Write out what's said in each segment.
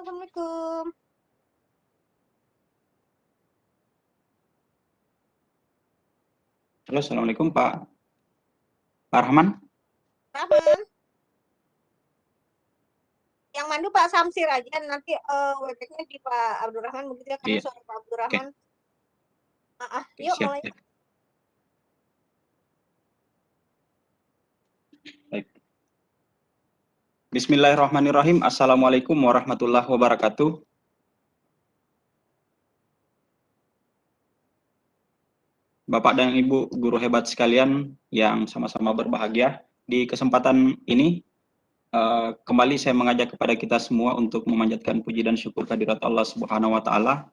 Assalamualaikum. Halo, Assalamualaikum Pak Rahman. Rahman. Yang mandu Pak Samsir aja, nanti WP-nya di Pak Abdurrahman begitu ya, karena Iya, suara Pak oke, Abdurrahman. oke, Yuk siap, mulai. siap. Baik. Bismillahirrahmanirrahim. Assalamualaikum warahmatullahi wabarakatuh. Bapak dan Ibu guru hebat sekalian yang sama-sama berbahagia, di kesempatan ini kembali saya mengajak kepada kita semua untuk memanjatkan puji dan syukur kehadirat Allah Subhanahu wa taala,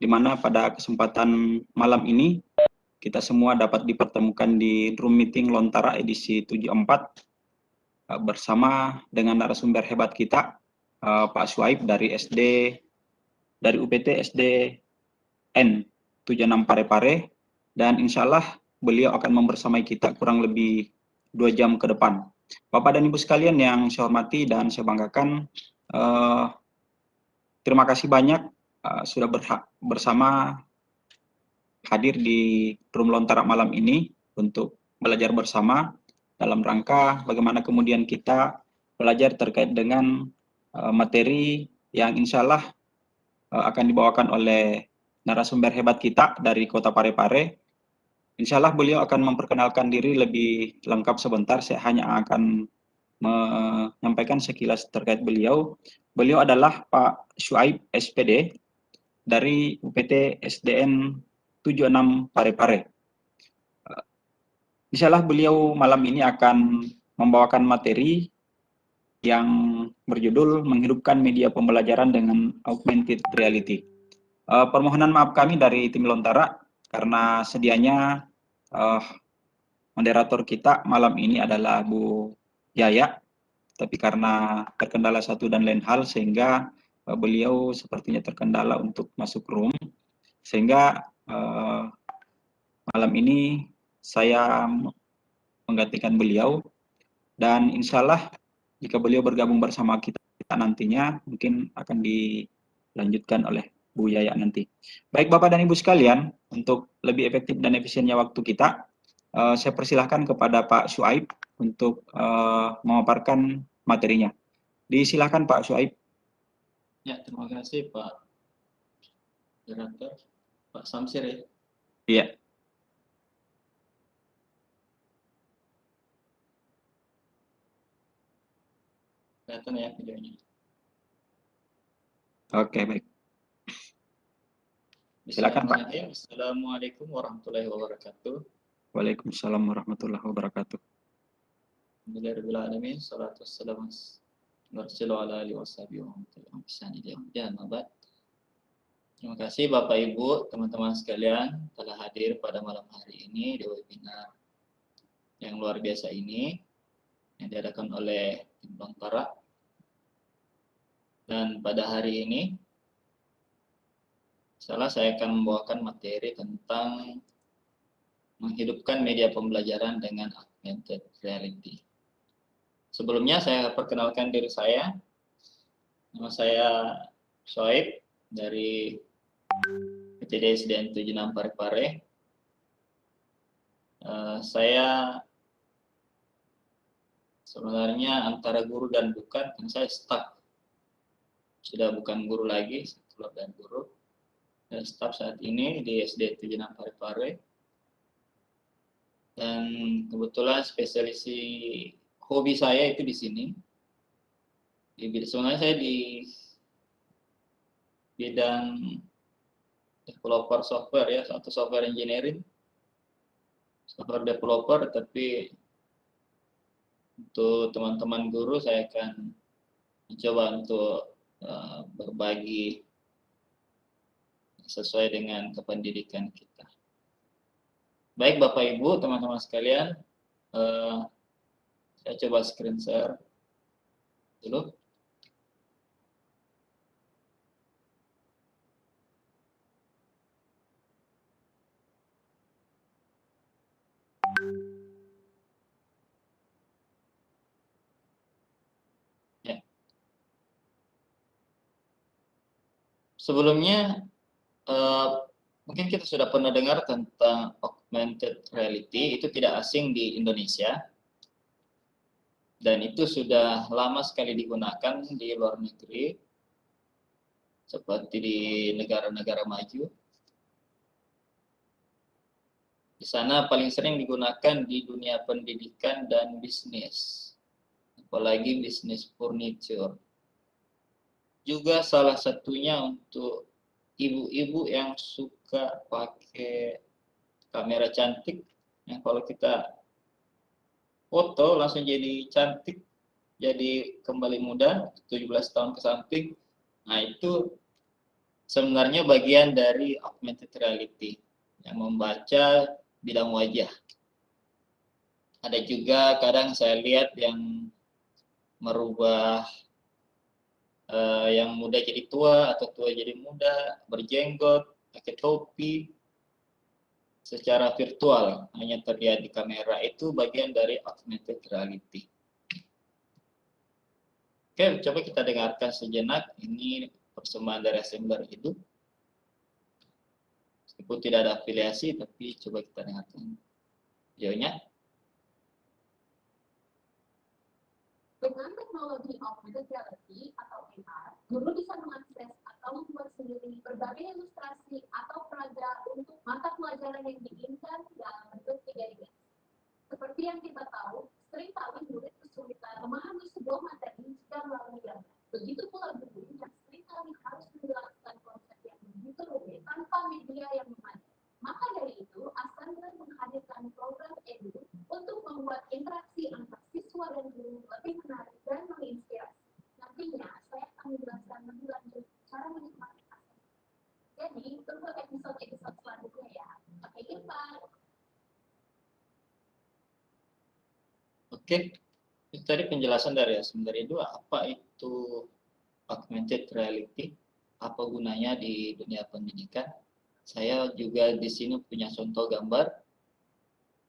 di mana pada kesempatan malam ini kita semua dapat dipertemukan di room meeting Lontara edisi 74 bersama dengan narasumber hebat kita, Pak Syuaib dari UPT SDN 76 Parepare, dan insya Allah beliau akan membersamai kita kurang lebih 2 jam ke depan. Bapak dan Ibu sekalian yang saya hormati dan saya banggakan, terima kasih banyak sudah bersama hadir di room Lontara malam ini untuk belajar bersama dalam rangka bagaimana kemudian kita belajar terkait dengan materi yang insya Allah akan dibawakan oleh narasumber hebat kita dari Kota Parepare. Insya Allah beliau akan memperkenalkan diri lebih lengkap sebentar. Saya hanya akan menyampaikan sekilas terkait beliau. Beliau adalah Pak Syuaib SPD dari UPT SDN 76 Parepare. Insya Allah beliau malam ini akan membawakan materi yang berjudul menghidupkan media pembelajaran dengan augmented reality. Permohonan maaf kami dari tim Lontara karena sedianya moderator kita malam ini adalah Bu Yaya, tapi karena terkendala satu dan lain hal sehingga beliau sepertinya terkendala untuk masuk room, sehingga malam ini saya menggantikan beliau, dan insya Allah jika beliau bergabung bersama kita nantinya mungkin akan dilanjutkan oleh Bu Yaya nanti. Baik Bapak dan Ibu sekalian, untuk lebih efektif dan efisiennya waktu kita, saya persilahkan kepada Pak Syuaib untuk memaparkan materinya. Disilahkan Pak Syuaib. Ya, terima kasih Pak Moderator, Pak Samsir ya. Iya. Kelihatan ya videonya. Oke, baik. Silakan Pak. Assalamualaikum warahmatullahi wabarakatuh. Waalaikumsalam warahmatullahi wabarakatuh. Alhamdulillahirrahmanirrahim. Salatu wassalamu ala alihi washabihi wa man. Terima kasih Bapak Ibu, teman-teman sekalian telah hadir pada malam hari ini di webinar yang luar biasa ini yang diadakan oleh tim Lontara. Dan pada hari ini saya akan membawakan materi tentang menghidupkan media pembelajaran dengan augmented reality. Sebelumnya saya perkenalkan diri saya. Nama saya Syuaib dari PTD SDN 76 Parepare. Saya sebenarnya antara guru dan bukan, dan saya staff. Sudah bukan guru lagi, keluar dari guru. Dan staff saat ini di SD 76 Parepare. Dan kebetulan spesialisi hobi saya itu di sini. Sebenarnya saya di bidang developer software ya, atau software engineering, software developer, tapi untuk teman-teman guru saya akan mencoba untuk berbagi sesuai dengan kependidikan kita. Baik Bapak Ibu, teman-teman sekalian, saya coba screen share dulu. Ya. Sebelumnya mungkin kita sudah pernah dengar tentang augmented reality, itu tidak asing di Indonesia. Dan itu sudah lama sekali digunakan di luar negeri, seperti di negara-negara maju. Di sana paling sering digunakan di dunia pendidikan dan bisnis, apalagi bisnis furniture. Juga salah satunya untuk ibu-ibu yang suka pakai kamera cantik, yang kalau kita foto langsung jadi cantik, jadi kembali muda, 17 tahun ke samping. Nah, itu sebenarnya bagian dari augmented reality yang membaca bidang wajah. Ada juga kadang saya lihat yang merubah yang muda jadi tua atau tua jadi muda, berjenggot, pakai topi, secara virtual, hanya terlihat di kamera. Itu bagian dari augmented reality. Oke, coba kita dengarkan sejenak. Ini persembahan dari Assembler Hidup. Meskipun tidak ada afiliasi, tapi coba kita dengarkan videonya. Dengan teknologi augmented reality atau AR, guru bisa mengakses atau membuat sendiri berbagai ilustrasi atau peraga untuk mata pelajaran yang diinginkan dalam bentuk 3 dimensi. Seperti yang kita tahu, seringkali murid kesulitan memahami sebuah materi jika melalui gambar. Begitu pula guru yang seringkali harus menjelaskan konsep yang begitu rumit tanpa media yang memadai. Maka dari itu, Assembler menghadirkan program edu untuk membuat interaksi antar siswa dan guru lebih menarik dan menginspirasi. Nantinya, saya akan menjelaskan lebih lanjut cara menikmati Assembler. Jadi, tunggu episode-episode selanjutnya ya. Sampai jumpa. Oke, itu tadi penjelasan dari Assembler Hidup. Apa itu augmented reality? Apa gunanya di dunia pendidikan? Saya juga di sini punya contoh gambar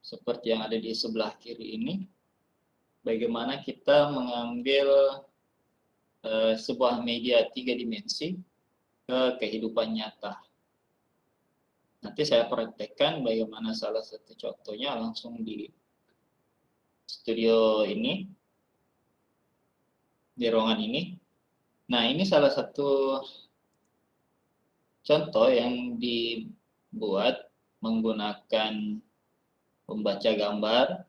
seperti yang ada di sebelah kiri ini. Bagaimana kita mengambil sebuah media 3 dimensi ke kehidupan nyata. Nanti saya praktekkan bagaimana salah satu contohnya langsung di studio ini, di ruangan ini. Nah, ini salah satu contoh yang dibuat menggunakan pembaca gambar,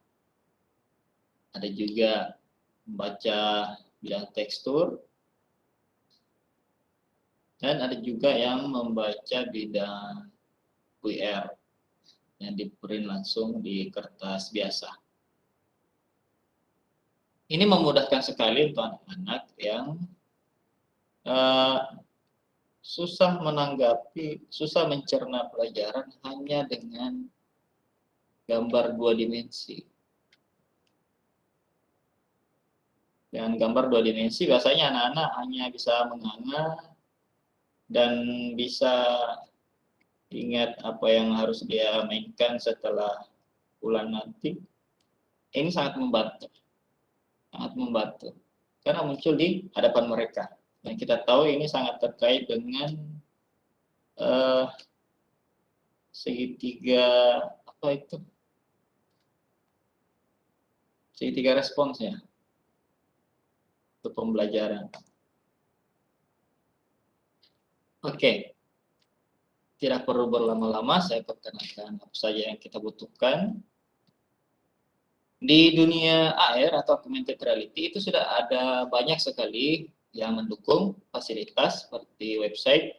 ada juga membaca bidang tekstur, dan ada juga yang membaca bidang QR yang di-print langsung di kertas biasa. Ini memudahkan sekali untuk anak-anak yang susah menanggapi, susah mencerna pelajaran hanya dengan gambar 2 dimensi. Dengan gambar 2 dimensi, biasanya anak-anak hanya bisa menganga dan bisa ingat apa yang harus dia mainkan setelah pulang nanti. Ini sangat membantu. Sangat membantu. Karena muncul di hadapan mereka. Dan kita tahu ini sangat terkait dengan segitiga apa itu? Segitiga responsnya untuk pembelajaran. Oke. Tidak perlu berlama-lama, saya perkenalkan apa saja yang kita butuhkan. Di dunia AR atau augmented reality itu sudah ada banyak sekali yang mendukung fasilitas seperti website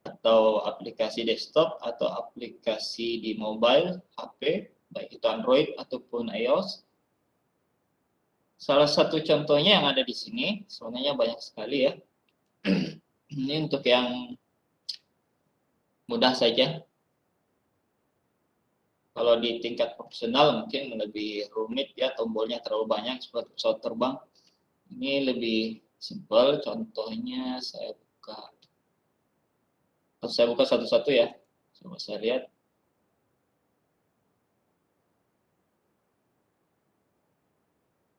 atau aplikasi desktop atau aplikasi di mobile, HP, baik itu Android ataupun iOS. Salah satu contohnya yang ada di sini, sebenarnya banyak sekali ya. Ini untuk yang mudah saja. Kalau di tingkat profesional mungkin lebih rumit ya, tombolnya terlalu banyak seperti pesawat terbang. Ini lebih simpel, contohnya saya buka satu-satu ya. Coba saya lihat.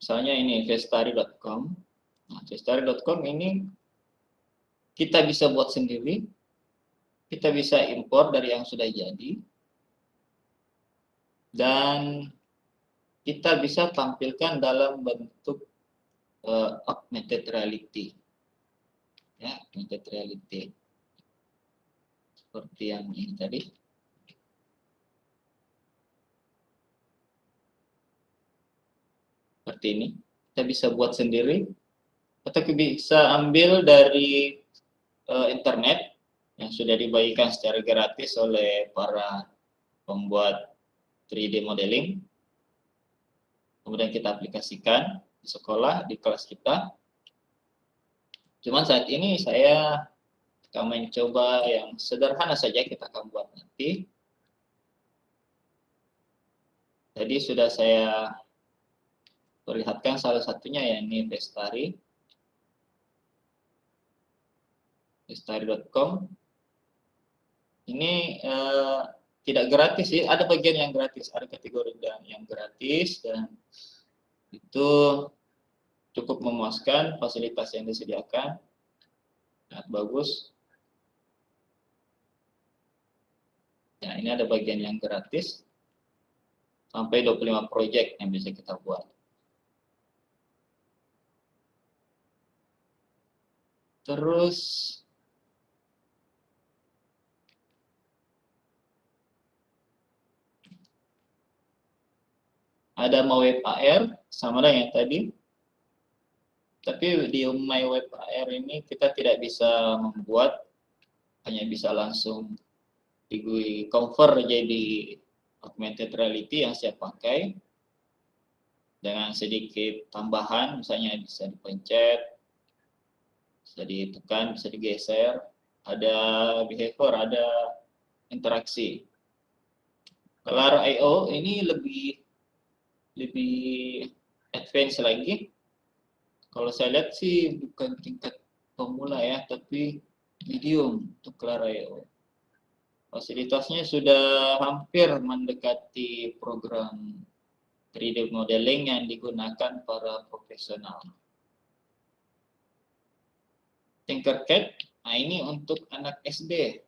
Misalnya ini vestari.com. Nah, vestari.com ini kita bisa buat sendiri, kita bisa impor dari yang sudah jadi, dan kita bisa tampilkan dalam bentuk augmented reality. Ya, augmented reality. Seperti yang ini tadi. Seperti ini. Kita bisa buat sendiri, atau kita bisa ambil dari internet yang sudah dibagikan secara gratis oleh para pembuat 3D modeling. Kemudian kita aplikasikan di sekolah, di kelas kita. Cuman saat ini saya akan mencoba yang sederhana saja, kita akan buat nanti. Jadi sudah saya perlihatkan salah satunya, ya ini Bestari. Bestari.com. Ini tidak gratis sih, ada bagian yang gratis, ada kategori yang gratis, dan itu cukup memuaskan fasilitas yang disediakan, sangat bagus. Ya, ini ada bagian yang gratis, sampai 25 project yang bisa kita buat. Terus ada My Web AR, sama dengan yang tadi. Tapi di My Web AR ini kita tidak bisa membuat, hanya bisa langsung di convert jadi augmented reality yang saya pakai. Dengan sedikit tambahan, misalnya bisa dipencet, bisa ditekan, bisa digeser, ada behavior, ada interaksi. Color.io ini lebih advance lagi. Kalau saya lihat sih bukan tingkat pemula ya, tapi medium untuk Color.io. Fasilitasnya sudah hampir mendekati program 3D modeling yang digunakan para profesional. Tinkercad, nah ini untuk anak SD,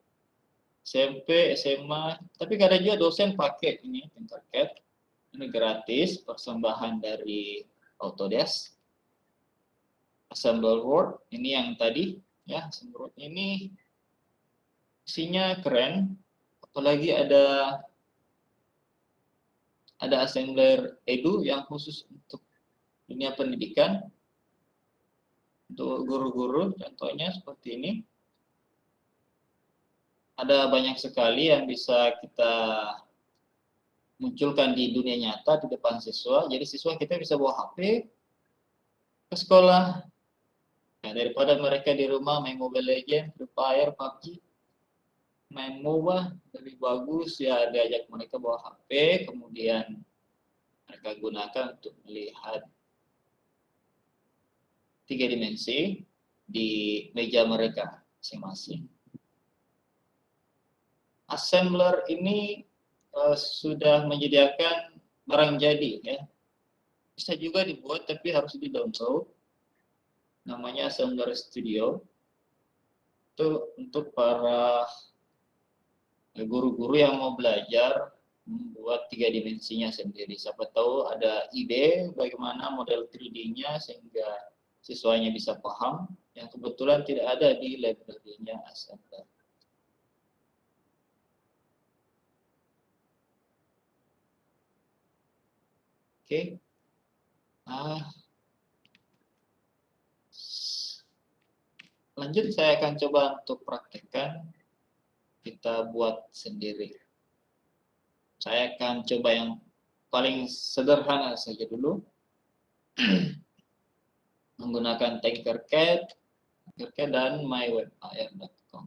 SMP, SMA, tapi kadang juga dosen pakai ini Tinkercad. Ini gratis, persembahan dari Autodesk. Assembleword, ini yang tadi, ya, Assembleword ini isinya keren, apalagi ada assembler edu yang khusus untuk dunia pendidikan, untuk guru-guru, contohnya seperti ini. Ada banyak sekali yang bisa kita munculkan di dunia nyata di depan siswa. Jadi siswa kita bisa bawa HP ke sekolah. Nah, daripada mereka di rumah main Mobile Legends, Free Fire, PUBG, main MOBA, lebih bagus ya diajak mereka bawa HP, kemudian mereka gunakan untuk melihat 3 dimensi di meja mereka masing-masing. Assembler ini sudah menyediakan barang jadi, ya. Bisa juga dibuat tapi harus di-download. Namanya Assembler Studio. Itu untuk para guru-guru yang mau belajar membuat 3 dimensinya sendiri. Siapa tahu ada ide bagaimana model 3D-nya sehingga siswanya bisa paham, yang kebetulan tidak ada di library-nya Assembler. Oke. Lanjut, saya akan coba untuk praktekkan kita buat sendiri. Saya akan coba yang paling sederhana saja dulu. Menggunakan Tinkercad dan mywebAR.com.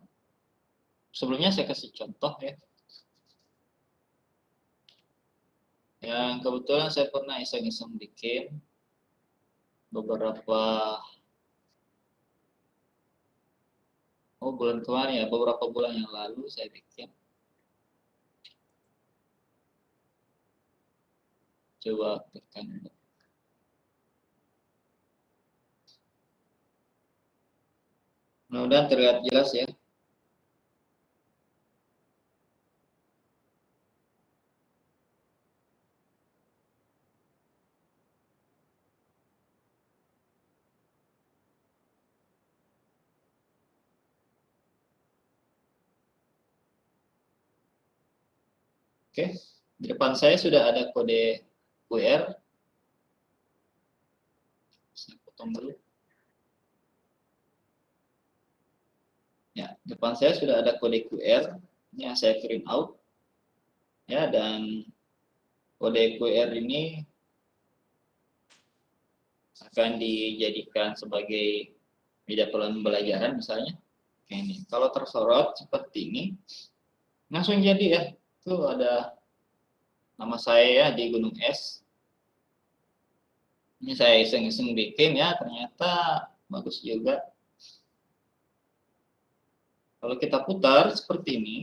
Sebelumnya saya kasih contoh ya. Yang kebetulan saya pernah iseng-iseng bikin beberapa bulan kemarin ya, beberapa bulan yang lalu saya bikin. Coba tekan. Mudah-mudahan terlihat jelas ya. Oke, di depan saya sudah ada kode QR. Saya potong dulu. Ya, di depan saya sudah ada kode QR. Ini yang saya print out. Ya, dan kode QR ini akan dijadikan sebagai media pembelajaran misalnya. Oke, ini kalau tersorot seperti ini, langsung jadi ya. Itu ada nama saya ya di Gunung Es. Ini saya iseng-iseng bikin ya, ternyata bagus juga. Kalau kita putar seperti ini,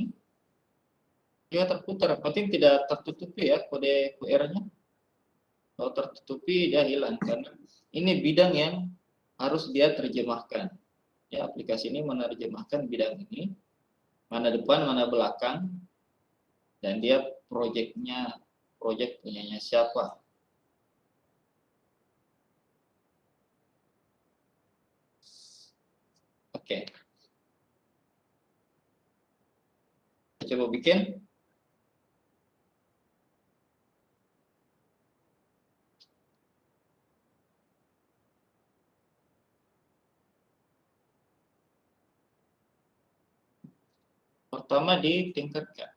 dia terputar, penting tidak tertutupi ya kode QR-nya. Kalau tertutupi dia hilang karena ini bidang yang harus dia terjemahkan. Ya, aplikasi ini menerjemahkan bidang ini, mana depan, mana belakang, dan dia project punyanya siapa. Oke. Kita coba bikin. Pertama ditingkatkan.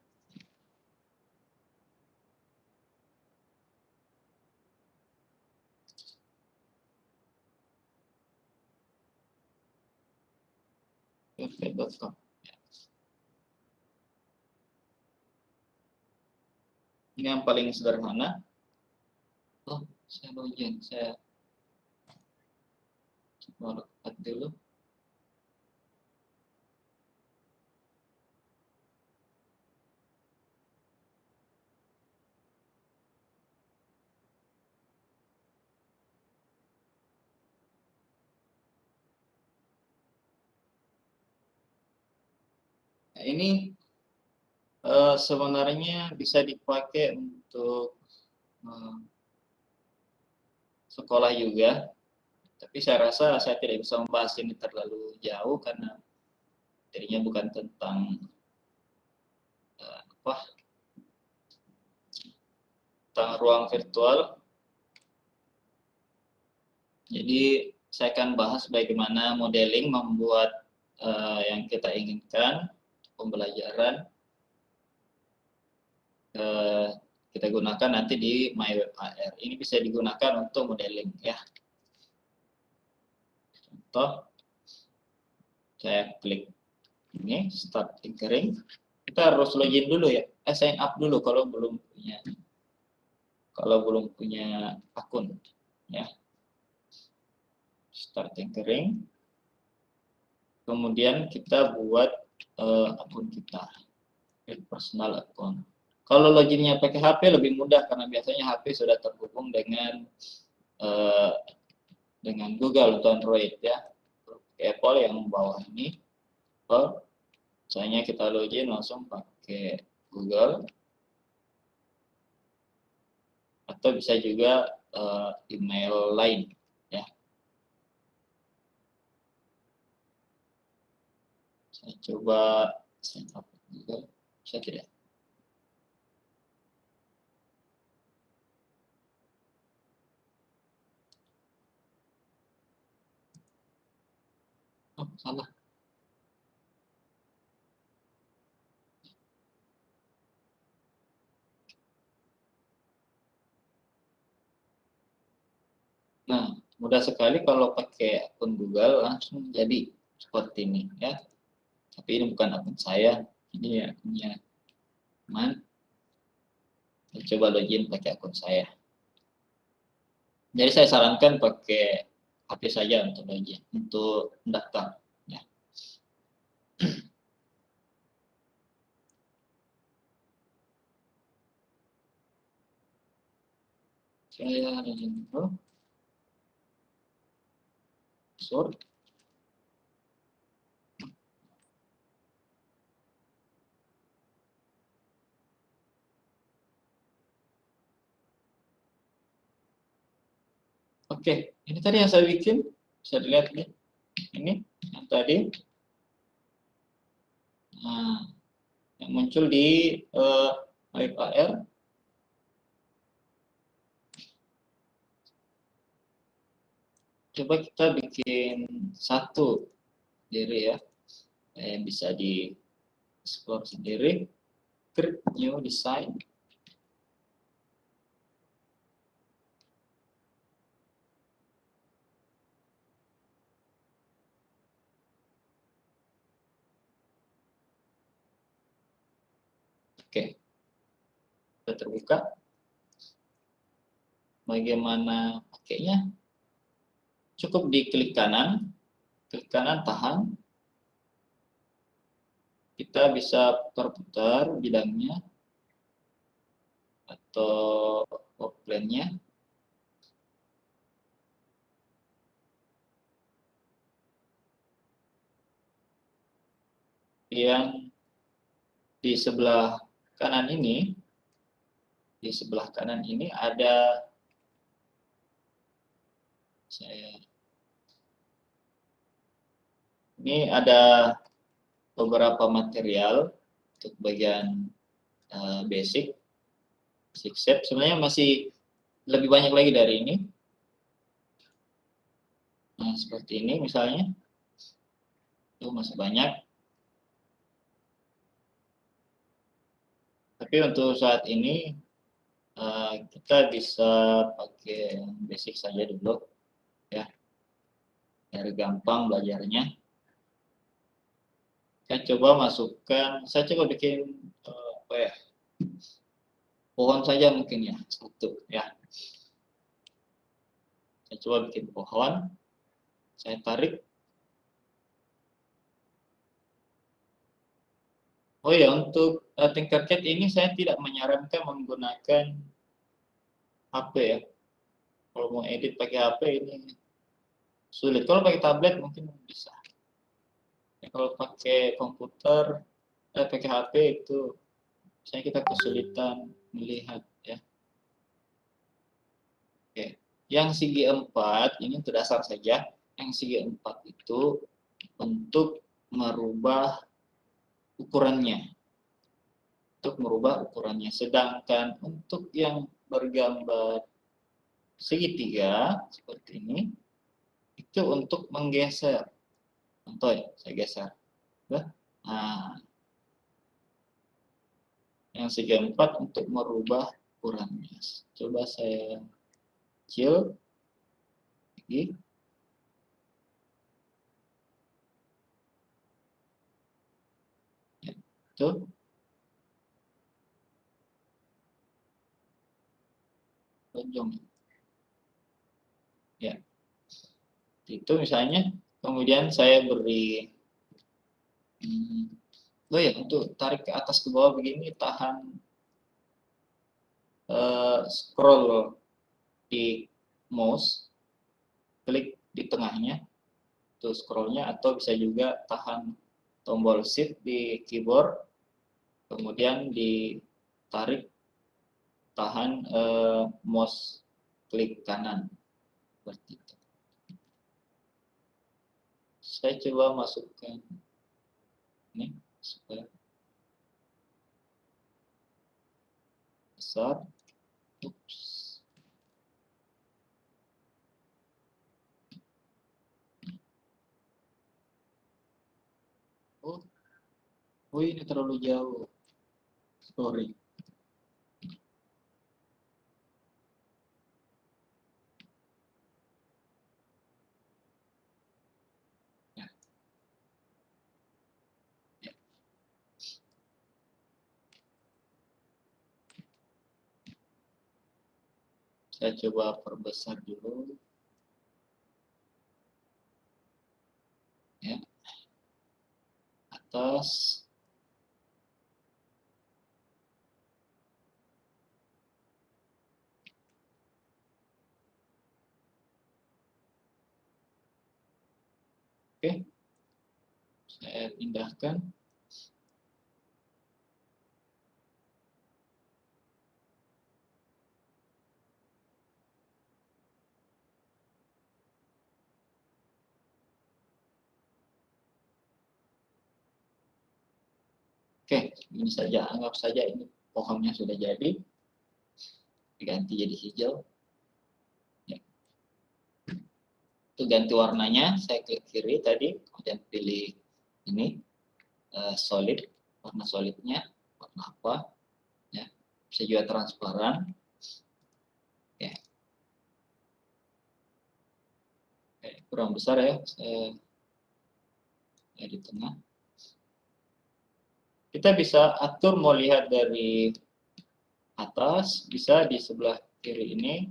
www.com. Ini yang paling sederhana. Oh, saya login, saya coba lihat dulu. Nah, ini sebenarnya bisa dipakai untuk sekolah juga, tapi saya rasa saya tidak bisa membahas ini terlalu jauh karena materinya bukan tentang tentang ruang virtual. Jadi saya akan bahas bagaimana modeling membuat yang kita inginkan pembelajaran kita gunakan nanti di MyWebAR. Ini bisa digunakan untuk modeling ya. Contoh, saya klik ini start tinkering. Kita harus login dulu ya, sign up dulu kalau belum punya akun ya. Start tinkering. Kemudian kita buat akun kita, personal account. Kalau loginnya pakai HP lebih mudah karena biasanya HP sudah terhubung dengan Google atau Android ya. Apple yang bawah ini, misalnya kita login langsung pakai Google, atau bisa juga email lain ya. Saya coba sign up Google, bisa tidak? Oh, salah. Nah, mudah sekali kalau pakai akun Google langsung jadi seperti ini ya. Tapi ini bukan akun saya, ini akunnya teman. Saya coba login pakai akun saya. Jadi saya sarankan pakai HP saja untuk login, untuk mendaftar. Ya. Saya login dulu. Password. Oke, ini tadi yang saya bikin, bisa dilihat ya. Ini yang tadi. Nah, yang muncul di Hive AR. Coba kita bikin satu sendiri ya, yang bisa di explore sendiri. Create new design. Oke, sudah terbuka. Bagaimana pakainya? Cukup diklik kanan tahan. Kita bisa putar-putar bidangnya atau outline-nya. Yang di sebelah kanan ini, ada beberapa material untuk bagian basic shape. Sebenarnya masih lebih banyak lagi dari ini. Nah, seperti ini misalnya. Itu masih banyak. Tapi untuk saat ini kita bisa pakai basic saja dulu ya. Biar gampang belajarnya. Saya coba bikin apa ya? Pohon saja mungkin ya, satu ya. Saya coba bikin pohon. Saya tarik. Oh ya, untuk Tinkercad ini saya tidak menyarankan menggunakan HP ya. Kalau mau edit pakai HP ini sulit. Kalau pakai tablet mungkin bisa. Ya, kalau pakai komputer, pakai HP itu misalnya kita kesulitan melihat ya. Oke. Yang segi 4 ini untuk dasar saja. Yang segi 4 itu untuk merubah ukurannya. Sedangkan untuk yang bergambar segitiga seperti ini itu untuk menggeser. Contoh ya, saya geser. Nah, yang segi 4 untuk merubah ukurannya. Coba saya kecil lagi. Ya, itu. Lonjong. Ya. Itu misalnya. Kemudian saya beri untuk tarik ke atas ke bawah begini, tahan scroll di mouse, klik di tengahnya, itu scrollnya, atau bisa juga tahan tombol shift di keyboard, kemudian ditarik, tahan mouse klik kanan, seperti itu. Saya coba masukkan ini supaya besar. Oh ini terlalu jauh. Sorry. Ya. Ya. Saya coba perbesar dulu. Ya. Atas. Oke. Saya pindahkan. Oke, ini saja. Anggap saja ini pohonnya sudah jadi. Diganti jadi hijau. Ya. Itu ganti warnanya. Saya klik kiri tadi, kemudian pilih ini solid. Warna solidnya warna apa? Ya. Bisa juga transparan. Ya. Oke, kurang besar ya. Saya di tengah. Kita bisa atur mau lihat dari atas, bisa di sebelah kiri ini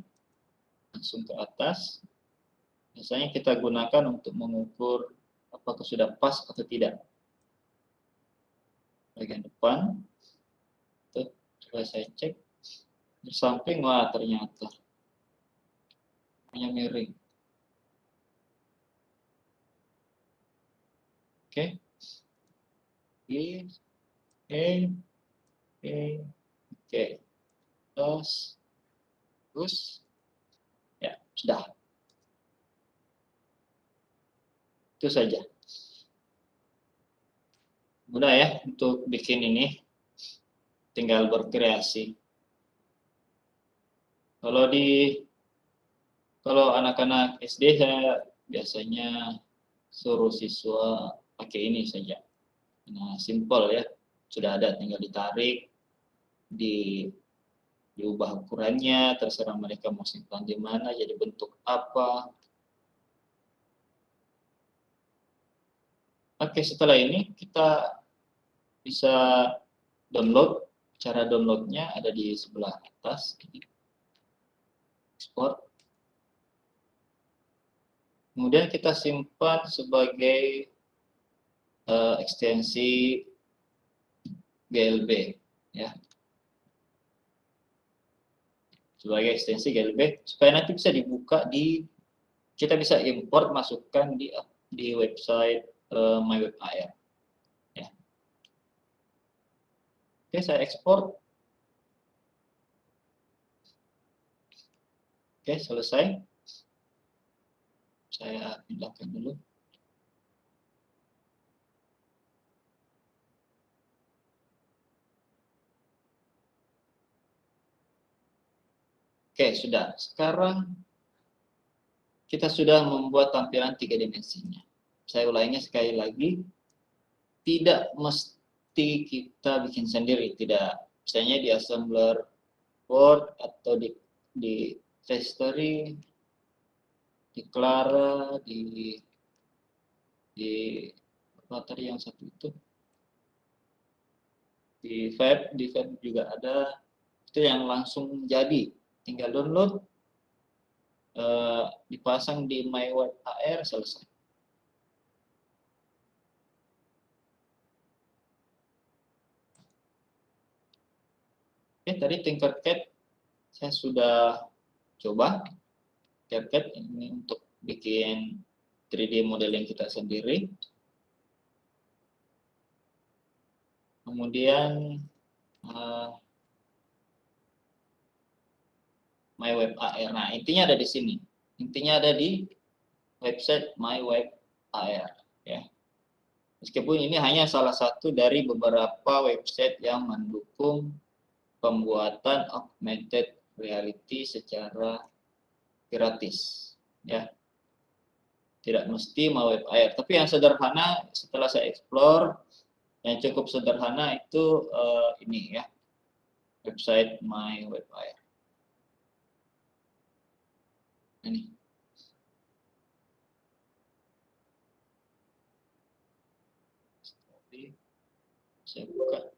langsung ke atas. Biasanya kita gunakan untuk mengukur apakah sudah pas atau tidak. Bagian depan, tuh, coba saya cek. Di samping, wah ternyata hanya miring. Oke. Oke. Terus, ya sudah. Itu saja. Mudah ya untuk bikin ini. Tinggal berkreasi. Kalau anak-anak SD saya biasanya suruh siswa pakai ini saja. Nah, simple ya. Sudah ada, tinggal ditarik, diubah ukurannya, terserah mereka mau simpan di mana, jadi bentuk apa. Oke, setelah ini kita bisa download. Cara downloadnya ada di sebelah atas. Export. Kemudian kita simpan sebagai ekstensi GLB, ya. Sebagai ekstensi GLB supaya nanti bisa dibuka kita bisa import, masukkan di website MyWebAR. Ya. Oke, saya ekspor. Oke, selesai. Saya pindahkan dulu. Oke, sudah. Sekarang kita sudah membuat tampilan 3 dimensinya. Saya ulangi sekali lagi. Tidak mesti kita bikin sendiri, tidak. Misalnya di assembler Word atau di History, di Clara, di apa tadi yang satu itu, di Fab juga ada. Itu yang langsung jadi, tinggal download, dipasang di MyWebAR, selesai. Oke, tadi Tinkercad saya sudah coba. Tinkercad ini untuk bikin 3D modeling kita sendiri. Kemudian MyWebAR. Nah, intinya ada di sini. Intinya ada di website MyWebAR, ya. Meskipun ini hanya salah satu dari beberapa website yang mendukung pembuatan augmented reality secara gratis, ya. Tidak mesti MyWebAR, tapi yang sederhana setelah saya explore, yang cukup sederhana itu ini ya, website MyWebAR. Ini. Saya buka.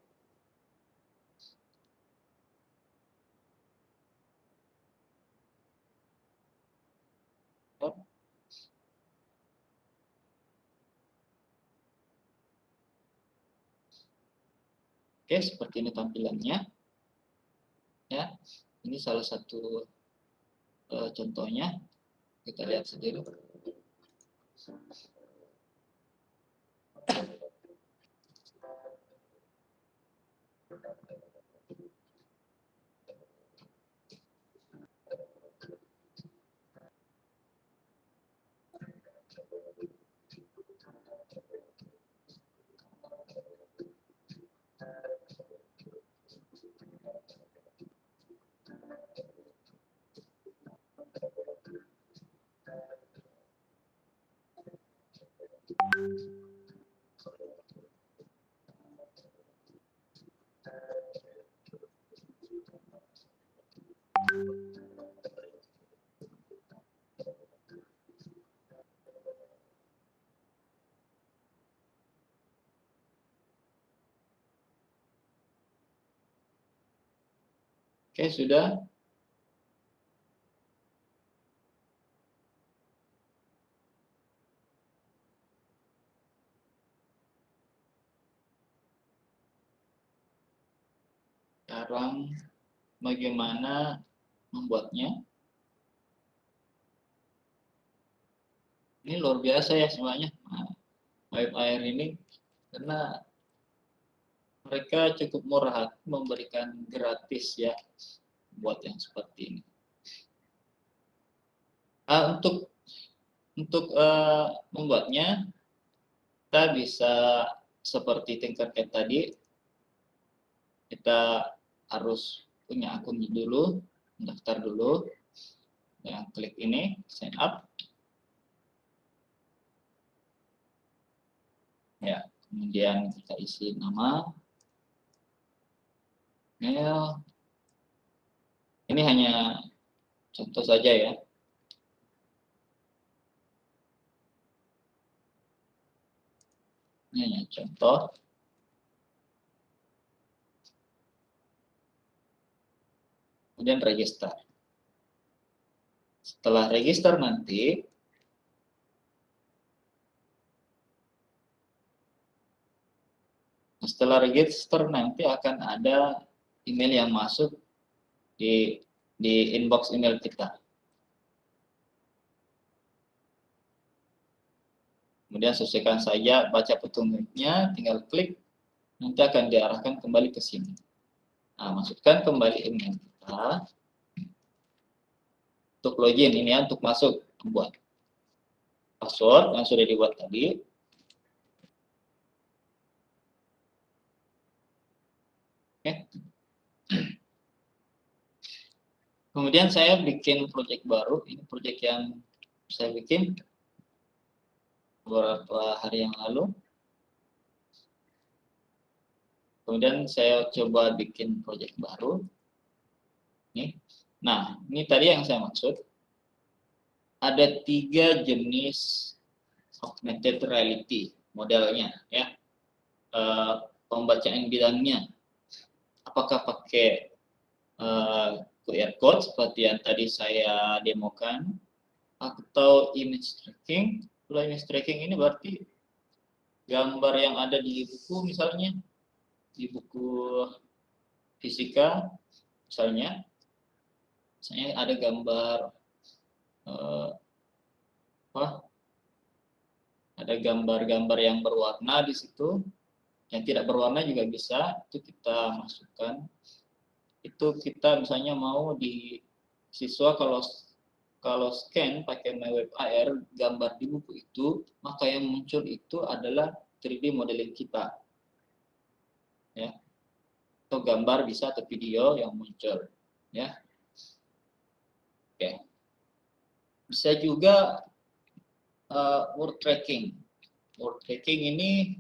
Oke, seperti ini tampilannya. Ya, ini salah satu contohnya. Kita lihat sendiri. Oke, sudah. Sekarang bagaimana membuatnya? Ini luar biasa ya semuanya. Nah, WebAir ini karena mereka cukup murah, memberikan gratis ya buat yang seperti ini. Untuk membuatnya kita bisa seperti Tinkercad tadi, kita harus punya akun dulu, daftar dulu, ya, klik ini sign up, ya, kemudian kita isi nama, email, ini hanya contoh saja ya. Ini hanya contoh. Kemudian register. Setelah register nanti, akan ada email yang masuk di inbox email kita. Kemudian sesuaikan saja, baca petunjuknya, tinggal klik, nanti akan diarahkan kembali ke sini. Nah, masukkan kembali email kita. Untuk login ini ya, untuk masuk, buat password yang sudah dibuat tadi. Oke. Kemudian saya bikin project baru. Ini project yang saya bikin beberapa hari yang lalu. Kemudian saya coba bikin project baru. Nih. Nah, ini tadi yang saya maksud. Ada 3 jenis augmented reality modelnya, ya. Pembacaan bidangnya. Apakah pakai QR code seperti yang tadi saya demokan, atau image tracking. Kalau image tracking ini berarti gambar yang ada di buku, misalnya di buku fisika, misalnya ada gambar ada gambar-gambar yang berwarna di situ, yang tidak berwarna juga bisa, itu kita masukkan. Itu kita misalnya mau di siswa kalau scan pakai WebAir gambar di buku itu, maka yang muncul itu adalah 3D modeling kita. Ya. Atau gambar bisa, atau video yang muncul, ya. Oke. Bisa juga word tracking. Word tracking ini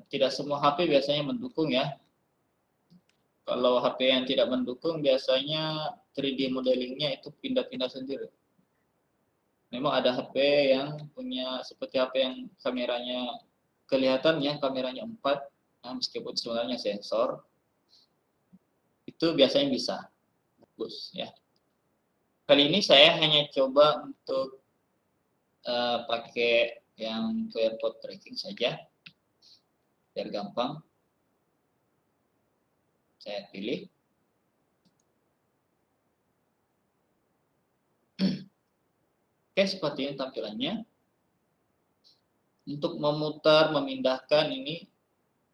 tidak semua HP biasanya mendukung ya. Kalau HP yang tidak mendukung biasanya 3D modelingnya itu pindah-pindah sendiri. Memang ada HP yang punya seperti HP yang kameranya kelihatan ya, kameranya 4, nah, meskipun sebenarnya sensor, itu biasanya bisa bagus ya. Kali ini saya hanya coba untuk pakai yang QR code tracking saja, biar gampang. Saya pilih. Oke, seperti ini tampilannya. Untuk memutar, memindahkan ini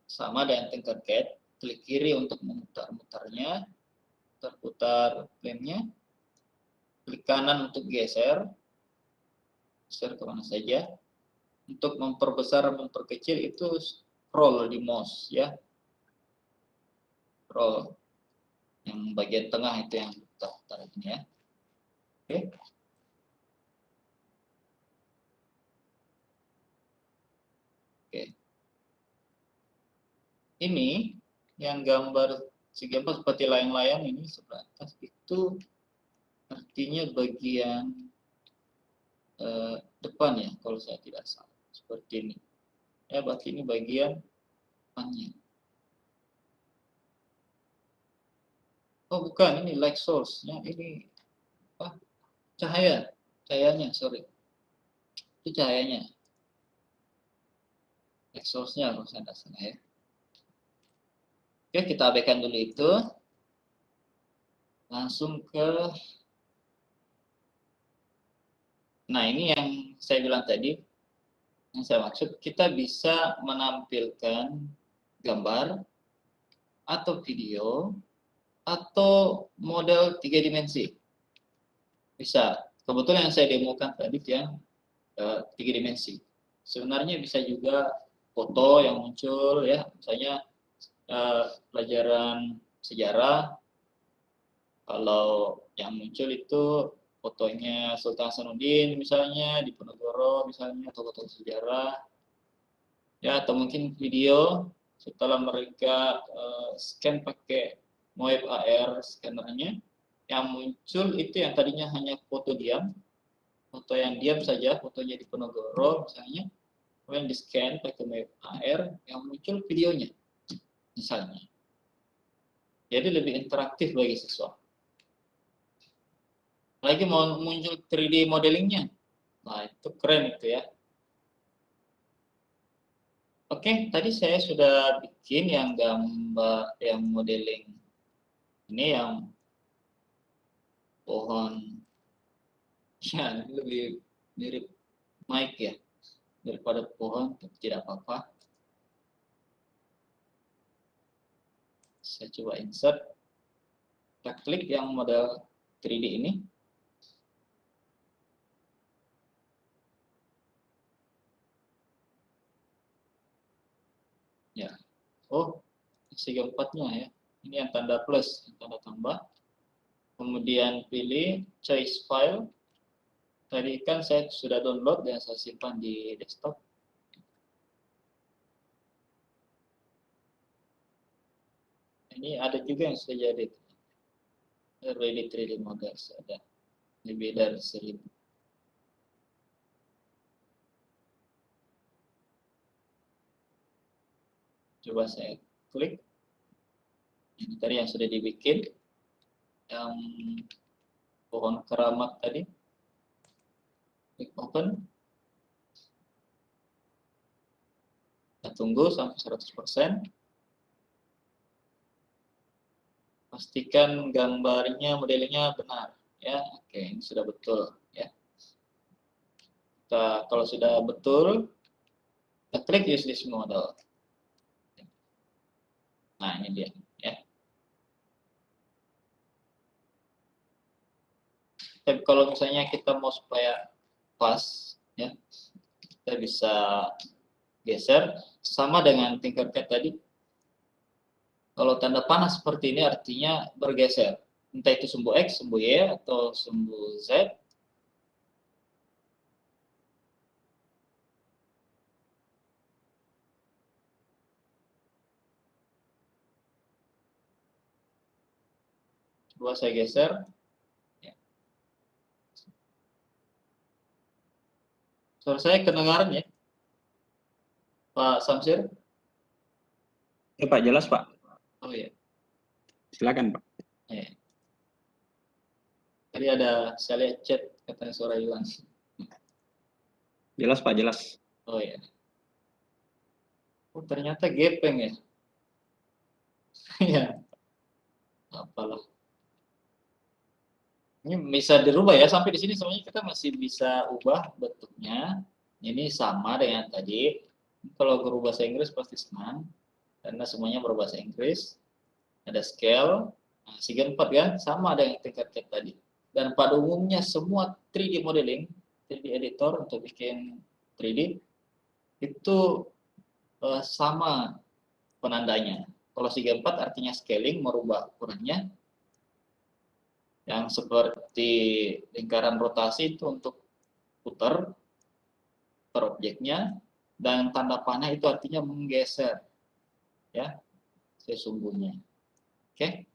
sama dengan Tinkercad. Klik kiri untuk memutar-mutarnya, terputar frame-nya. Klik kanan untuk geser kemana saja. Untuk memperbesar, memperkecil itu scroll di mouse ya. Scroll yang bagian tengah itu yang putar ini ya. Oke. Oke. Ini yang gambar seperti layang-layang ini sebelah atas itu artinya bagian depan ya, kalau saya tidak salah, seperti ini ya, berarti ini bagian depannya. Oh bukan, ini light source-nya ini apa? Cahayanya, sorry. Itu cahayanya. Light source-nya harus ada sana ya. Oke, kita abaikan dulu itu. Langsung ke, nah ini yang saya bilang tadi, yang saya maksud, kita bisa menampilkan gambar atau video atau model 3 dimensi. Bisa. Kebetulan yang saya demokan tadi yang 3 dimensi. Sebenarnya bisa juga foto yang muncul ya, misalnya pelajaran sejarah, kalau yang muncul itu fotonya Sultan Hasanuddin misalnya di Ponorogo misalnya, tokoh-tokoh sejarah ya, atau mungkin video setelah mereka scan pakai Moeb AR scannernya, yang muncul itu yang tadinya hanya foto diam, foto yang diam saja, fotonya di Ponorogo misalnya, kemudian di scan pakai Moeb AR, yang muncul videonya misalnya. Jadi lebih interaktif bagi siswa. Lagi mau muncul 3D modelingnya, nah itu keren itu ya. Oke, tadi saya sudah bikin yang gambar, yang modeling ini yang pohon, ya lebih mirip mic ya daripada pohon, tapi tidak apa-apa. Saya coba insert, kita klik yang model 3D ini. Ya, oh segi 4-nya ya. Ini yang tanda plus, yang tanda tambah. Kemudian pilih choice file. Tadi kan saya sudah download dan saya simpan di desktop. Ini ada juga yang sudah jadi. Ready 3D models ada. Lebih dari 1000. Coba saya klik. Ini tadi yang sudah dibikin. Yang pohon keramat tadi. Klik open. Kita tunggu sampai 100%. Pastikan gambarnya, modelnya benar. Ya, oke, ini sudah betul. Ya. Kita, kalau sudah betul, kita klik use this model. Nah, ini dia. Ya. Tapi kalau misalnya kita mau supaya pas, ya, kita bisa geser sama dengan Tinkercad tadi. Kalau tanda panah seperti ini artinya bergeser. Entah itu sumbu X, sumbu Y, atau sumbu Z. Coba saya geser. Ya. Suara saya kedengaran ya, Pak Samsir? Ya Pak, jelas Pak. Oh iya. Silakan Pak. Ya. Tadi ada, saya lihat chat, katanya suara hilang. Jelas Pak, jelas. Oh iya. Oh ternyata gepeng ya. Ya, apalah. Ini bisa dirubah ya, sampai di sini semuanya kita masih bisa ubah bentuknya. Ini sama dengan tadi. Kalau guru bahasa Inggris pasti senang karena semuanya berbahasa Inggris. Ada scale, nah, segi 4 kan, sama dengan Tinkercad tadi. Dan pada umumnya semua 3D modeling, 3D editor untuk bikin 3D itu sama penandanya. Kalau segi 4 artinya scaling, merubah ukurannya. Yang seperti lingkaran rotasi itu untuk putar per objeknya, dan tanda panah itu artinya menggeser ya sesungguhnya. Oke.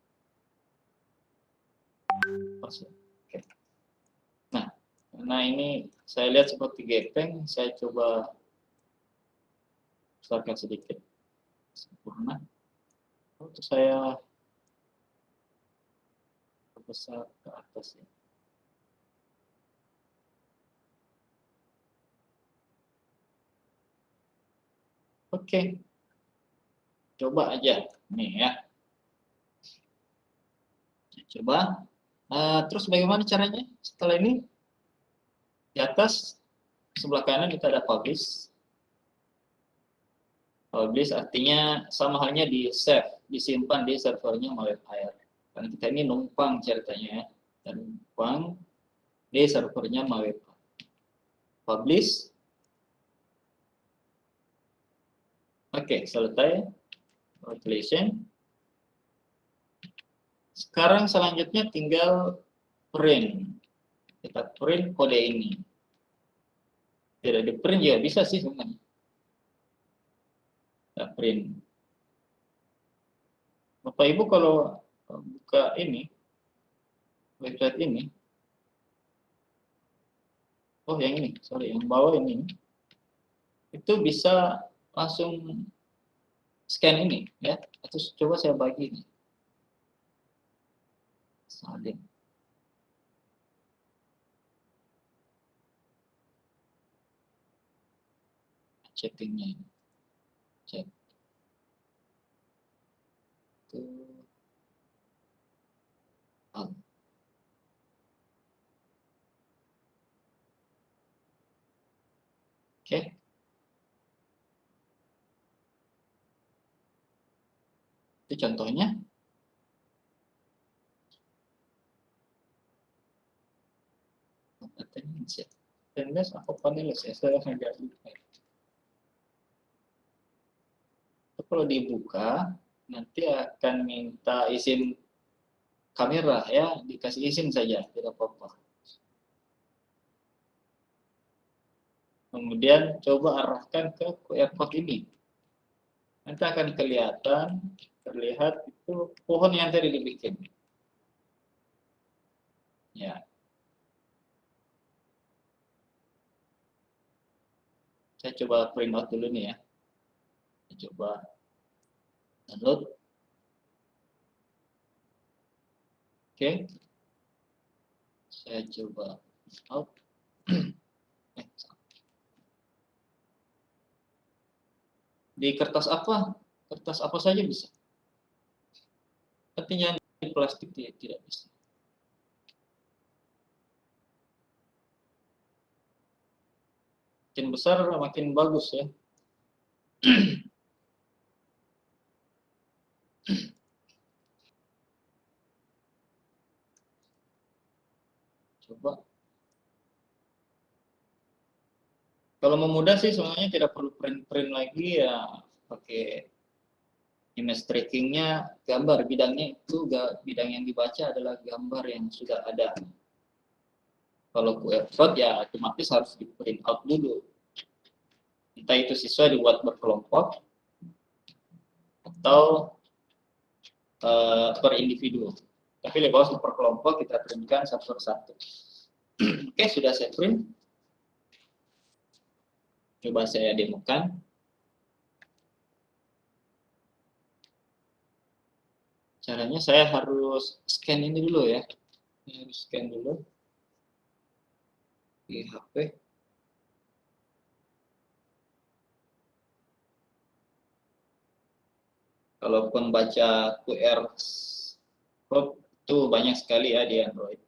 Oke. Nah, karena ini saya lihat seperti gepeng, saya coba besarkan sedikit. Sempurna. Untuk saya besar ke atas ya. Oke, coba aja nih ya. Coba. Terus bagaimana caranya setelah ini? Di atas sebelah kanan kita ada publish. Publish artinya sama halnya di save, disimpan di servernya MawebAir. Karena kita ini numpang ceritanya ya, dan numpang di servernya MawebAir. Publish. Oke, selesai. Congratulations. Sekarang selanjutnya tinggal print. Kita print kode ini. Tidak di print juga bisa sih sebenarnya. Kita print. Bapak Ibu kalau buka ini, website ini, oh yang ini, sorry, yang bawah ini, itu bisa langsung scan ini ya. Atau coba saya bagi ini. Salin. Chattingnya ini. Chat. Itu. Oke. Itu contohnya. Attendance atau panelis ya, saya agak lupa. Itu kalau dibuka nanti akan minta izin kamera ya, dikasih izin saja, tidak apa-apa. Kemudian coba arahkan ke QR code ini. Nanti akan terlihat itu pohon yang tadi dibikin. Ya. Saya coba print out dulu nih ya. Saya coba download. Oke. Saya coba out. Di kertas apa? Kertas apa saja bisa. Artinya di plastik tidak bisa. Makin besar makin bagus ya. Coba. Kalau memudah sih sebenarnya tidak perlu print lagi ya, pakai image trackingnya, gambar bidangnya itu bidang yang dibaca adalah gambar yang sudah ada. Kalau QR code ya otomatis harus di print out dulu. Entah itu siswa dibuat berkelompok atau per individu. Tapi di bawah per kelompok kita printkan satu persatu. Oke, sudah saya print. Coba saya demokan. Caranya saya harus scan ini dulu ya. Saya harus scan dulu di HP. Kalaupun baca QR code itu banyak sekali ya di Android.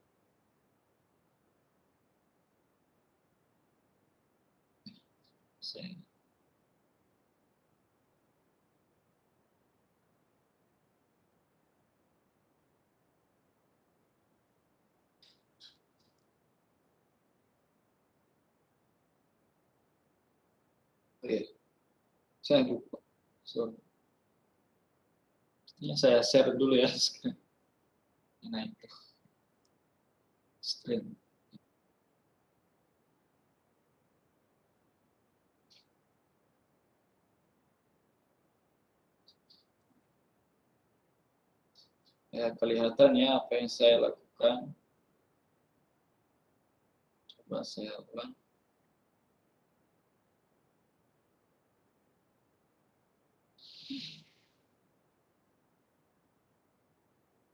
Oke, saya lupa. Sorry. Ini saya share dulu ya. Nah itu. Stream. Ya, kelihatan ya apa yang saya lakukan. Coba saya ulang.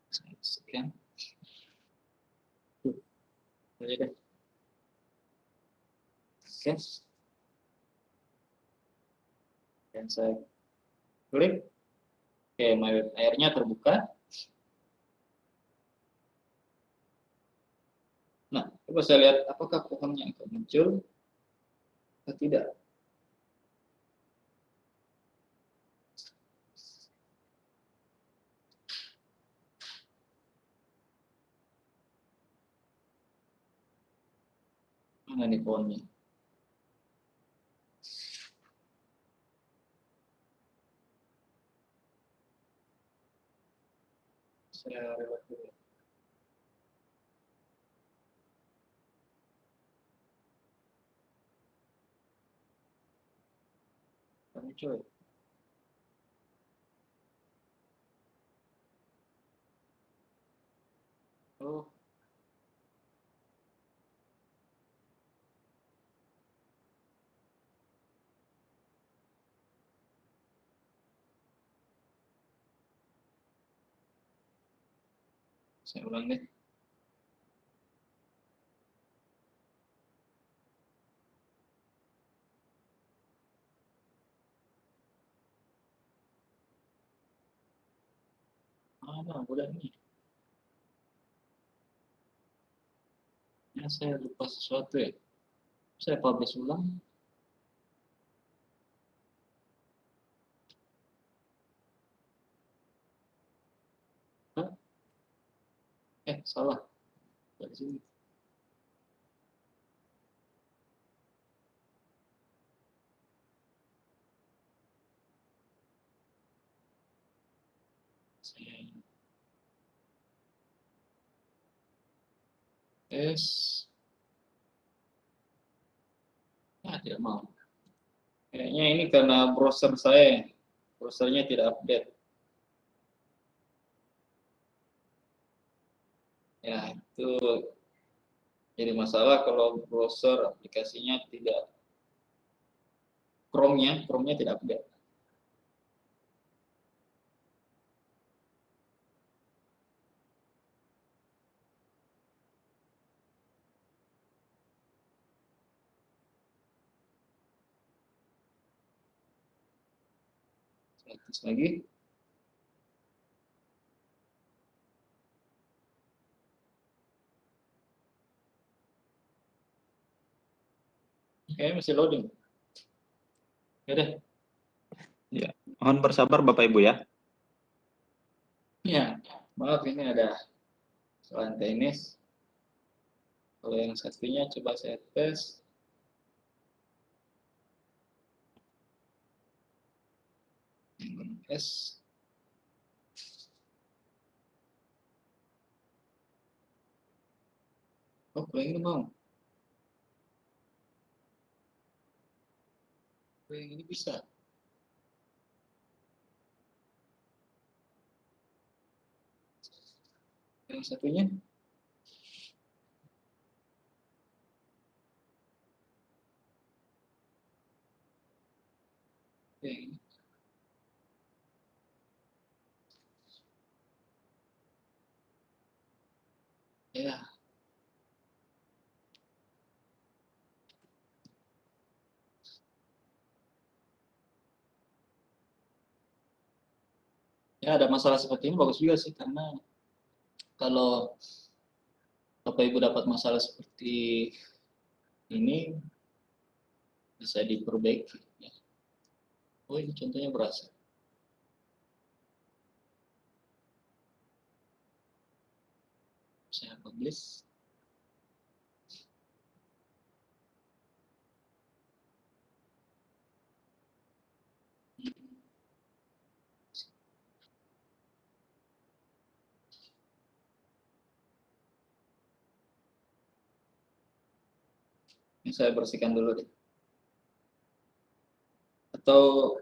Saya scan. Aja deh. Oke. Dan saya klik. Oke, airnya terbuka. Nah, coba saya lihat apakah pohonnya akan muncul atau tidak. Mana nih pohonnya? Saya lewat dulu. Muncul. Oh, saya ulang deh. Mana udah nih? Ya, saya lupa sesuatu ya. Saya publish ulang. Hah? Salah. Dari sini. Saya tes. Tidak mau. Kayaknya ini karena browser saya. Browsernya tidak update. Ya, itu jadi masalah kalau browser aplikasinya tidak Chrome-nya tidak update. Saya tes lagi. Kayaknya masih loading. Ya deh. Ya, mohon bersabar Bapak Ibu ya. Ya, maaf ini ada kesalahan teknis. Kalau yang satunya coba saya tes. S. Oh, kalau yang ini mau. Kalau yang ini bisa. Yang satunya. Yang ini. Ya. Ya, ada masalah seperti ini bagus juga sih, karena kalau Bapak Ibu dapat masalah seperti ini, bisa diperbaiki. Ya. Oh, ini contohnya berhasil. Saya publish. Ini saya bersihkan dulu deh. Atau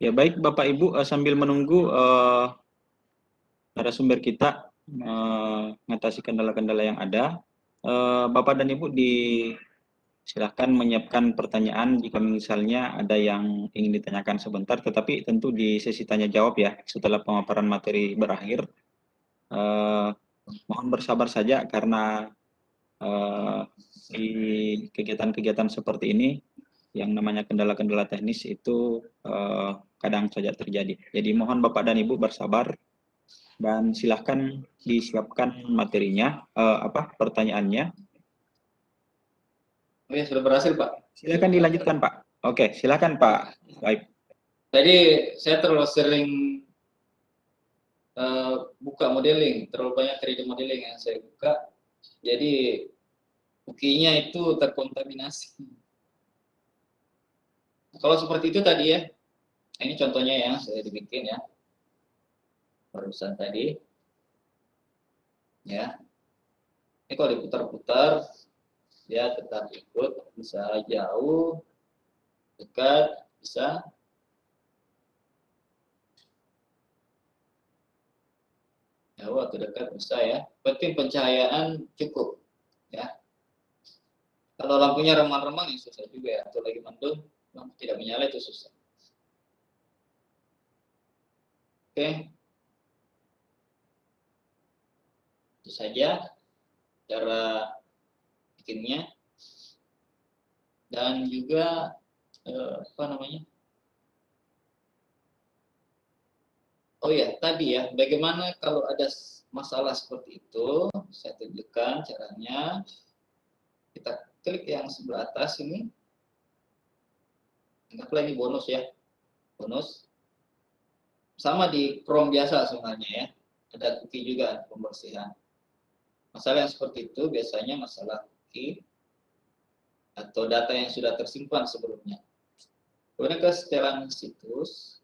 Ya baik Bapak Ibu, sambil menunggu narasumber kita mengatasi kendala-kendala yang ada, Bapak dan Ibu silahkan menyiapkan pertanyaan jika misalnya ada yang ingin ditanyakan sebentar, tetapi tentu di sesi tanya jawab ya setelah pemaparan materi berakhir. Mohon bersabar saja karena di kegiatan-kegiatan seperti ini yang namanya kendala-kendala teknis itu kadang saja terjadi. Jadi mohon Bapak dan Ibu bersabar dan silahkan disiapkan materinya, pertanyaannya. Oke, sudah berhasil Pak. Silakan dilanjutkan Pak. Oke, silakan Pak. Baik. Tadi saya terlalu sering buka modeling, terlalu banyak 3D modeling yang saya buka, jadi bukinya itu terkontaminasi. Kalau seperti itu tadi ya, ini contohnya yang saya dibikin ya, barusan tadi, ya. Ini kalau diputar-putar, dia tetap ikut, bisa jauh, dekat, bisa. Jauh atau dekat bisa ya. Penting pencahayaan cukup, ya. Kalau lampunya remang-remang ya susah juga ya, atau lagi mendung, lampu tidak menyala itu susah. Oke. Itu saja cara bikinnya. Dan juga oh ya, tadi ya, bagaimana kalau ada masalah seperti itu, saya tunjukkan caranya. Kita klik yang sebelah atas ini. Anggaplah ini bonus ya. Bonus. Sama di Chrome biasa sebenarnya ya. Ada cookie juga pembersihan. Masalah yang seperti itu biasanya masalah cookie atau data yang sudah tersimpan sebelumnya. Kemudian ke setelan situs.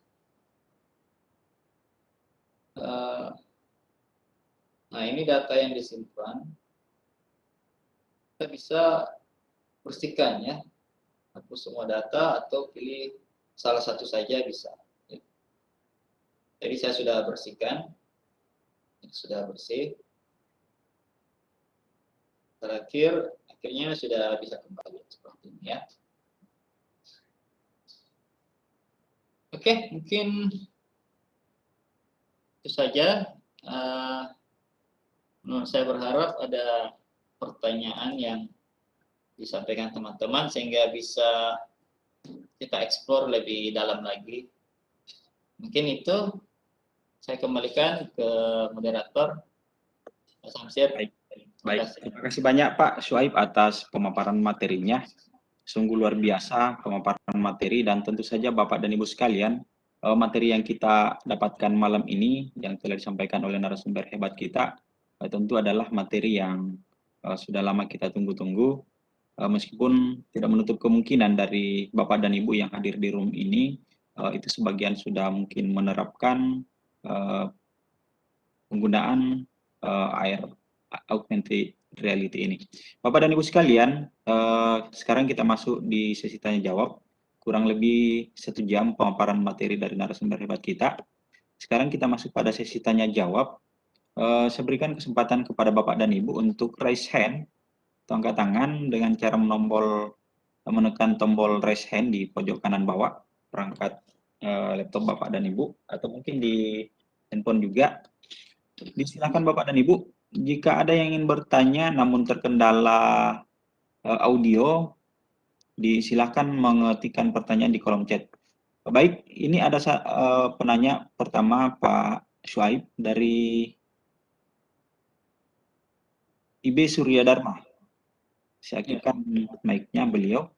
Nah, ini data yang disimpan. Kita bisa bersihkan ya. Hapus semua data atau pilih salah satu saja bisa. Jadi saya sudah bersihkan. Sudah bersih. Terakhir, akhirnya sudah bisa kembali seperti ini ya. Oke, mungkin itu saja. Saya berharap ada pertanyaan yang disampaikan teman-teman sehingga bisa kita eksplor lebih dalam lagi. Mungkin itu saya kembalikan ke moderator Pak Samsir. Baik. Terima kasih banyak Pak Syuaib atas pemaparan materinya. Sungguh luar biasa pemaparan materi dan tentu saja Bapak dan Ibu sekalian, materi yang kita dapatkan malam ini yang telah disampaikan oleh narasumber hebat kita tentu adalah materi yang sudah lama kita tunggu-tunggu, meskipun tidak menutup kemungkinan dari Bapak dan Ibu yang hadir di room ini itu sebagian sudah mungkin menerapkan penggunaan augmented reality ini. Bapak dan Ibu sekalian, sekarang kita masuk di sesi tanya jawab, kurang lebih 1 jam pemaparan materi dari narasumber hebat kita. Sekarang kita masuk pada sesi tanya jawab. Saya berikan kesempatan kepada Bapak dan Ibu untuk raise hand atau angkat tangan dengan cara menekan tombol raise hand di pojok kanan bawah perangkat laptop Bapak dan Ibu, atau mungkin di handphone juga. Disilakan Bapak dan Ibu, jika ada yang ingin bertanya namun terkendala audio, disilakan mengetikkan pertanyaan di kolom chat. Baik, ini ada penanya pertama Pak Syuaib dari IB Surya Dharma. Saya aktifkan mic-nya beliau.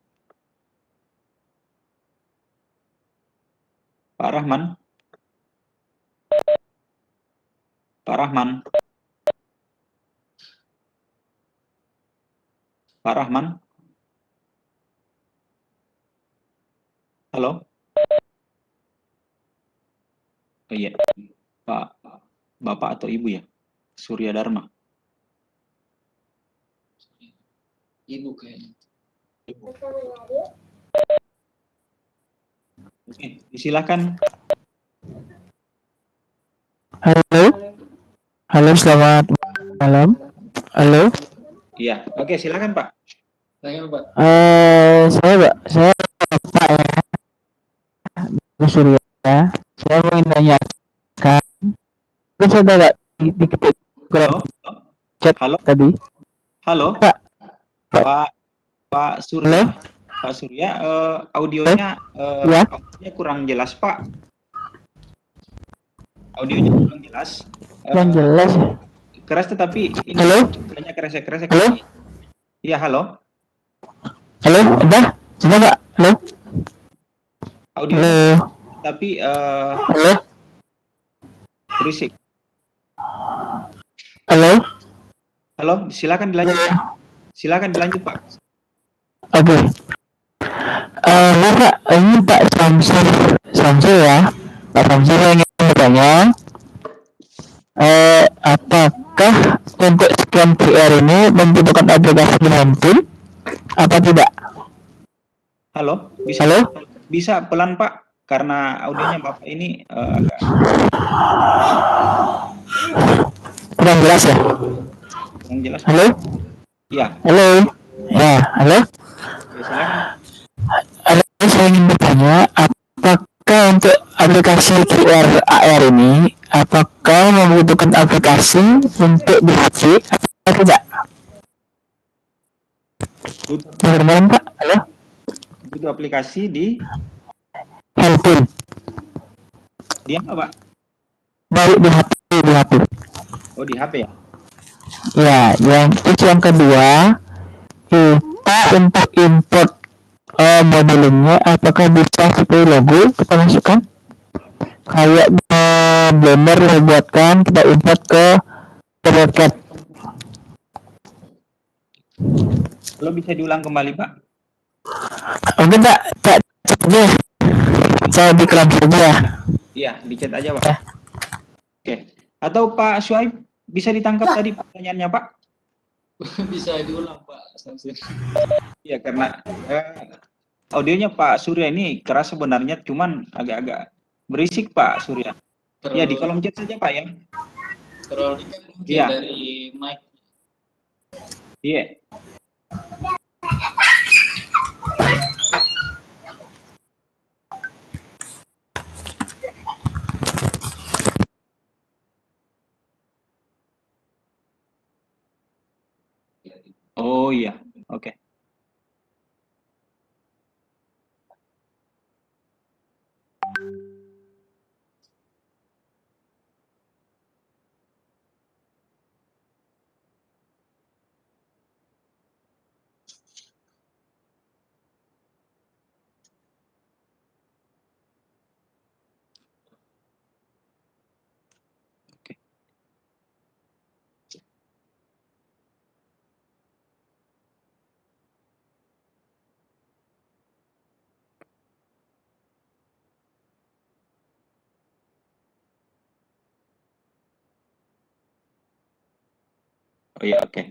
Pak Rahman. Pak Rahman. Pak Rahman. Halo. Oh iya, Pak, Bapak atau Ibu ya? Surya Dharma. Ibu kayaknya. Oke, silakan. Halo, halo, selamat malam. Halo, Iya, oke, silakan Pak. Silakan Pak. saya Pak ya, Mas Surya. Saya mau menanyakan, terus saya nggak diketik Halo, chat halo, tadi. halo, Pak, Pak halo, Surya. Pak Surya, audionya ya, audionya kurang jelas Pak. Audionya kurang jelas. yang jelas. Keras tetapi ini Halo, banyak kresek-kresek. halo, Iya, halo. halo, udah Pak, halo, Audionya halo, tapi halo, berisik. halo. Halo, silakan dilanjut Pak. Silakan dilanjut Pak. Oke. Pak, ini Pak Samsur ya. Pak Samsur yang ingin bertanya, apakah untuk scan QR ini membutuhkan aplikasi di handphone apa tidak? Halo, Halo? bisa pelan Pak karena audionya Bapak ini agak Kurang jelas ya? kurang jelas. Halo? Iya, Halo? Ya, halo? ya, silakan. Halo, saya ingin bertanya, apakah untuk aplikasi QR AR ini, apakah membutuhkan aplikasi untuk di HP atau tidak? Bagaimana Pak? Halo? Itu aplikasi di Handphone. apa Pak? Baru di HP, di HP. Oh, di HP ya? Ya, yang kedua, kita untuk import modelingnya, apakah bisa seperti logo kita masukkan? Kayak Blender kita buatkan, kita import ke Create. Kalau bisa diulang kembali Pak? Mungkin tak aja, saya di kelas saja. Iya, di chat aja Pak. Oke. Atau Pak Syuaib bisa ditangkap tadi pertanyaannya Pak? Bisa diulang Pak Samsir. Iya, karena audionya Pak Surya ini keras sebenarnya, cuman agak-agak berisik Pak Surya. Ya, di kolom chat saja Pak ya. Terlalu dekat mungkin Iya. dari mic. Iya. Oh iya, oke. Oh iya, oke.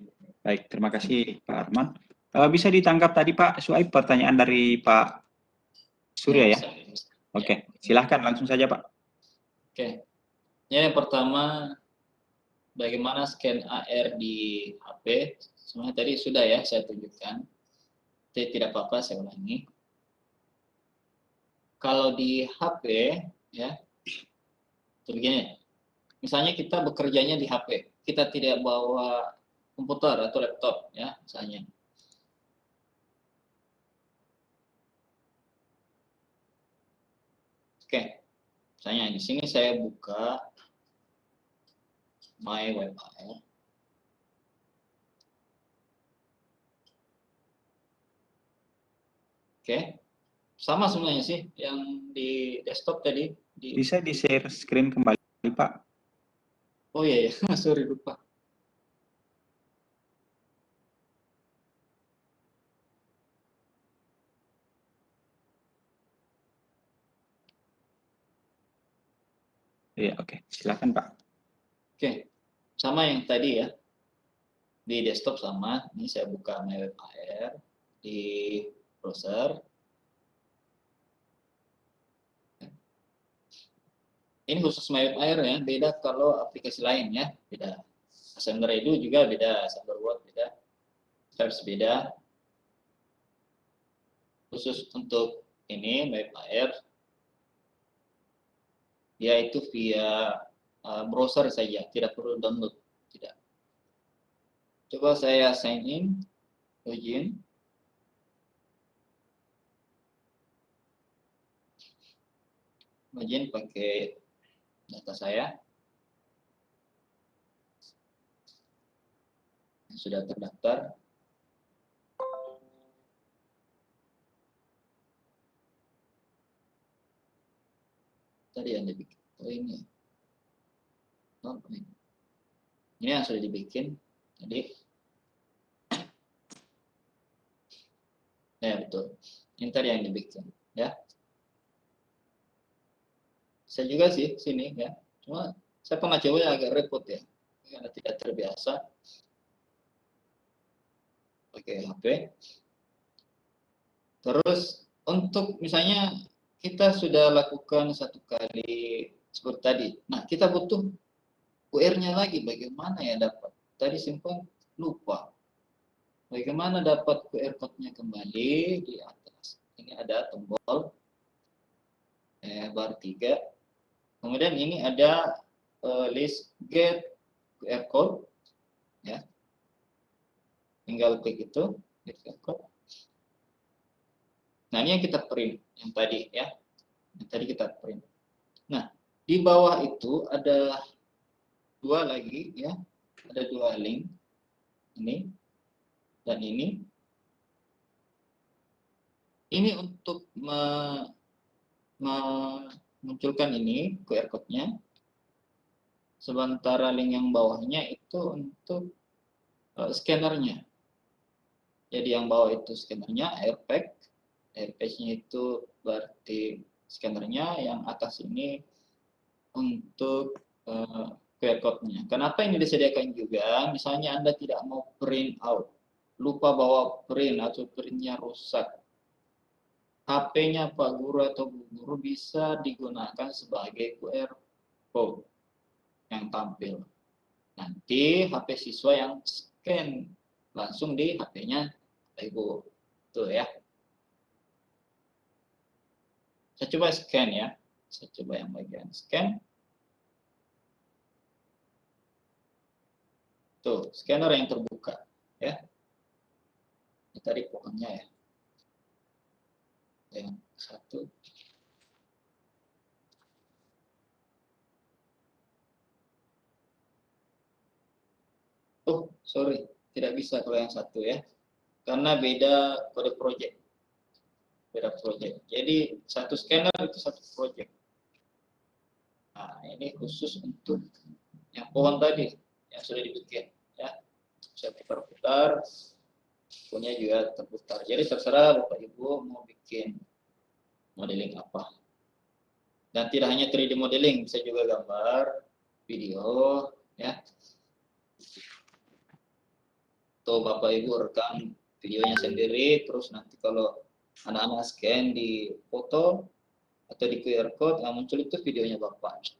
Baik, terima kasih Pak Arman. Bisa ditangkap tadi Pak Syuaib pertanyaan dari Pak Surya ya? Bisa. Oke, silahkan langsung saja Pak. Oke. Yang pertama, bagaimana scan AR di HP? Sebenarnya tadi sudah ya saya tunjukkan. Tapi tidak apa-apa, saya ulangi. Kalau di HP ya, begini. Misalnya kita bekerjanya di HP, kita tidak bawa komputer atau laptop ya, misalnya. Oke. Misalnya di sini saya buka My Web AR. Oke. Sama sebenarnya sih yang di desktop tadi. Bisa di-share screen kembali Pak? Oh iya, ya. Sorry lupa. Iya, oke. Silahkan Pak. Oke, sama yang tadi ya. Di desktop sama. Ini saya buka My Web AR. Di browser. Ini khusus MyWebAir ya, beda kalau aplikasi lain ya, beda. Assemble Redo juga beda, Assemble Word beda, Verbs beda. Khusus untuk ini MyWebAir, dia itu via browser saja, tidak perlu download, tidak. Coba saya sign in, login. Login pakai data saya. Sudah terdaftar. Tadi yang dibikin. Oh ini. Oh, ini. Ini yang sudah dibikin. Jadi, ya betul. Ini tadi yang dibikin, ya. Saya juga sih sini ya. Cuma saya pernah coba agak repot ya, karena tidak terbiasa pakai HP. Terus untuk misalnya kita sudah lakukan satu kali seperti tadi. Nah, kita butuh QR-nya lagi. Bagaimana ya dapat? Tadi simpan lupa. Bagaimana dapat QR code-nya kembali di atas? Ini ada tombol bar 3. Kemudian ini ada list get QR code ya. Tinggal klik itu, get QR code. Nah, ini yang kita print yang tadi ya. Yang tadi kita print. Nah, di bawah itu ada dua lagi ya. Ada dua link. Ini dan ini. Ini untuk memunculkan ini QR code-nya. Sementara link yang bawahnya itu untuk scannernya. Jadi yang bawah itu scannernya, AirPack. AirPack-nya itu berarti scannernya, yang atas ini untuk QR code-nya. Kenapa ini disediakan juga? Misalnya Anda tidak mau print out, lupa bawa print atau printnya rusak. HP-nya Pak Guru atau Bu Guru bisa digunakan sebagai QR code yang tampil. Nanti HP siswa yang scan langsung di HP-nya Ibu. Tuh ya. Saya coba scan ya. Saya coba yang bagian scan. Tuh, scanner yang terbuka ya. Ini tadi pohonnya ya. Yang satu. Oh, sorry, tidak bisa kalau yang satu ya. Karena beda kode project. Beda project. Jadi satu scanner itu satu project. Nah, ini khusus untuk yang pohon tadi yang sudah dibikin ya. Saya putar-putar, punya juga terputar. Jadi terserah Bapak Ibu mau bikin modeling apa. Dan tidak hanya 3D modeling, bisa juga gambar, video ya. Atau Bapak Ibu rekam videonya sendiri, terus nanti kalau anak-anak scan di foto atau di QR code yang muncul itu videonya Bapak.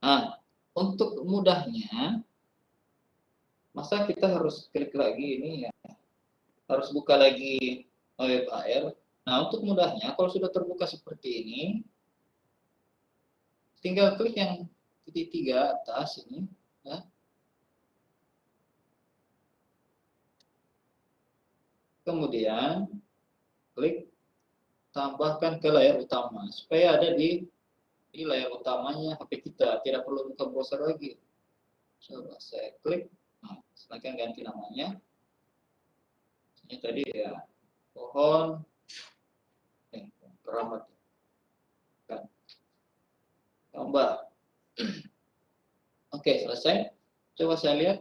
Nah, untuk mudahnya, masa kita harus klik lagi ini ya, harus buka lagi MyWebAir. Nah, untuk mudahnya, kalau sudah terbuka seperti ini, tinggal klik yang titik 3 atas ini, ya. Kemudian klik tambahkan ke layar utama supaya ada di layar utamanya HP kita, tidak perlu buka browser lagi. Coba saya klik, nah, silahkan ganti namanya. Ini tadi ya pohon keramat kan gambar. Oke, selesai. Coba saya lihat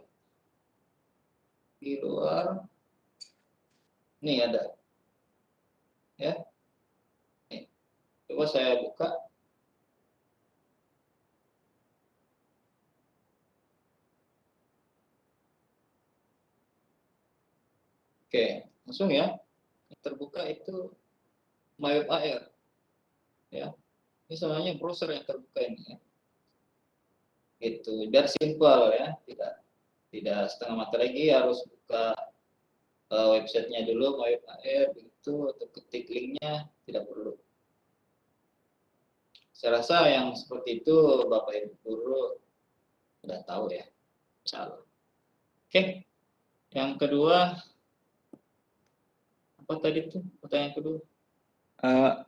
di luar. Nih ada. Ya. Nih. Coba saya buka. Oke, langsung ya. Yang terbuka itu MyWebAir. Ya. Misalnya browser yang terbuka ini ya. Gitu, biar simpel ya, tidak setengah mata lagi harus buka websitenya dulu, MyWebAR begitu, atau ketik linknya, tidak perlu. Saya rasa yang seperti itu Bapak Ibu guru sudah tahu ya, insyaallah. Oke, yang kedua apa tadi tuh pertanyaan kedua?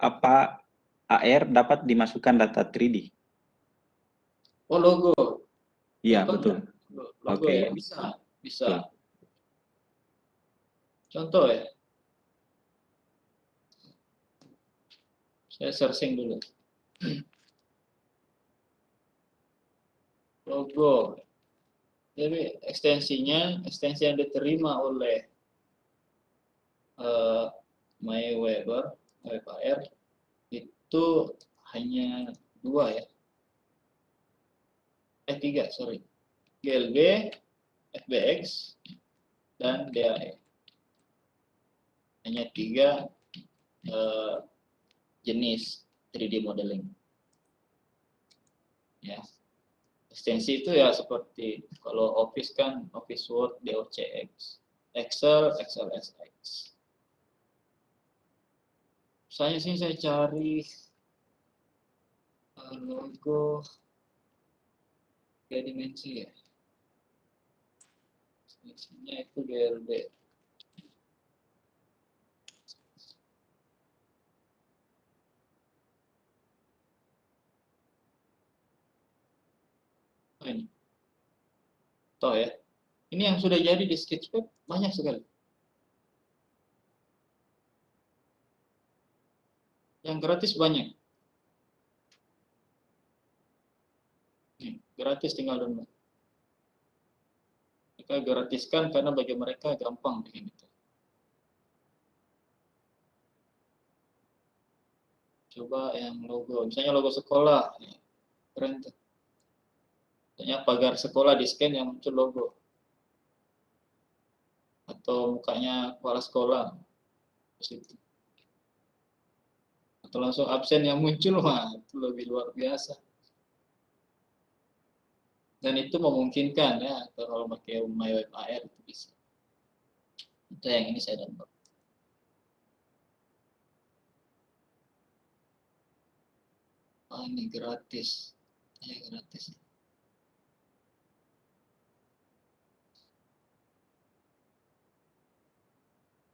Apa AR dapat dimasukkan data 3D? Oh, logo. Iya, Contohnya, betul. logo Oke. ya, bisa. Contoh ya. Saya searching dulu. Logo. Jadi ekstensi yang diterima oleh MyWebAR itu hanya 2 ya. 3, sorry. GLB, FBX, dan DAE. Hanya 3 jenis 3D modeling. Ya. Ekstensi itu ya seperti kalau Office kan Office Word, DOCX, Excel, XLSX. Misalnya sih saya cari logo 3 dimensi ya. Dimensinya itu GLB. Oh, ini. Toh ya. Ini yang sudah jadi di Sketchpad banyak sekali. Yang gratis banyak. Gratis tinggal download. Mereka gratiskan karena bagi mereka gampang bikin itu. Coba yang logo, misalnya logo sekolah, keren tuh. Misalnya pagar sekolah di scan yang muncul logo. Atau mukanya kepala sekolah. Atau langsung absen yang muncul, wah itu lebih luar biasa. Dan itu memungkinkan ya, atau kalau pakai MyWebAR itu bisa. Itu yang ini saya download. Ini gratis. Ya gratis.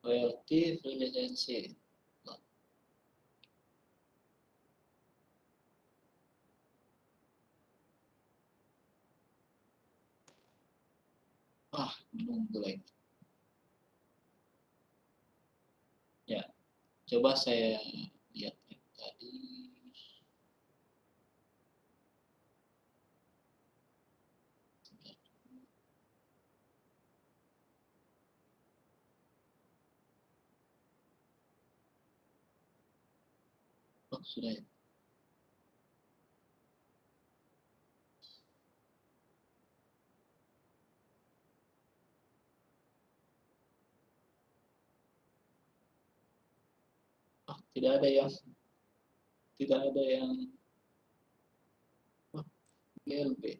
Royalty free lisensi. Menunggu lagi. Ya, coba saya lihat tadi. Oh, sudah ya. Tidak ada yang GLB.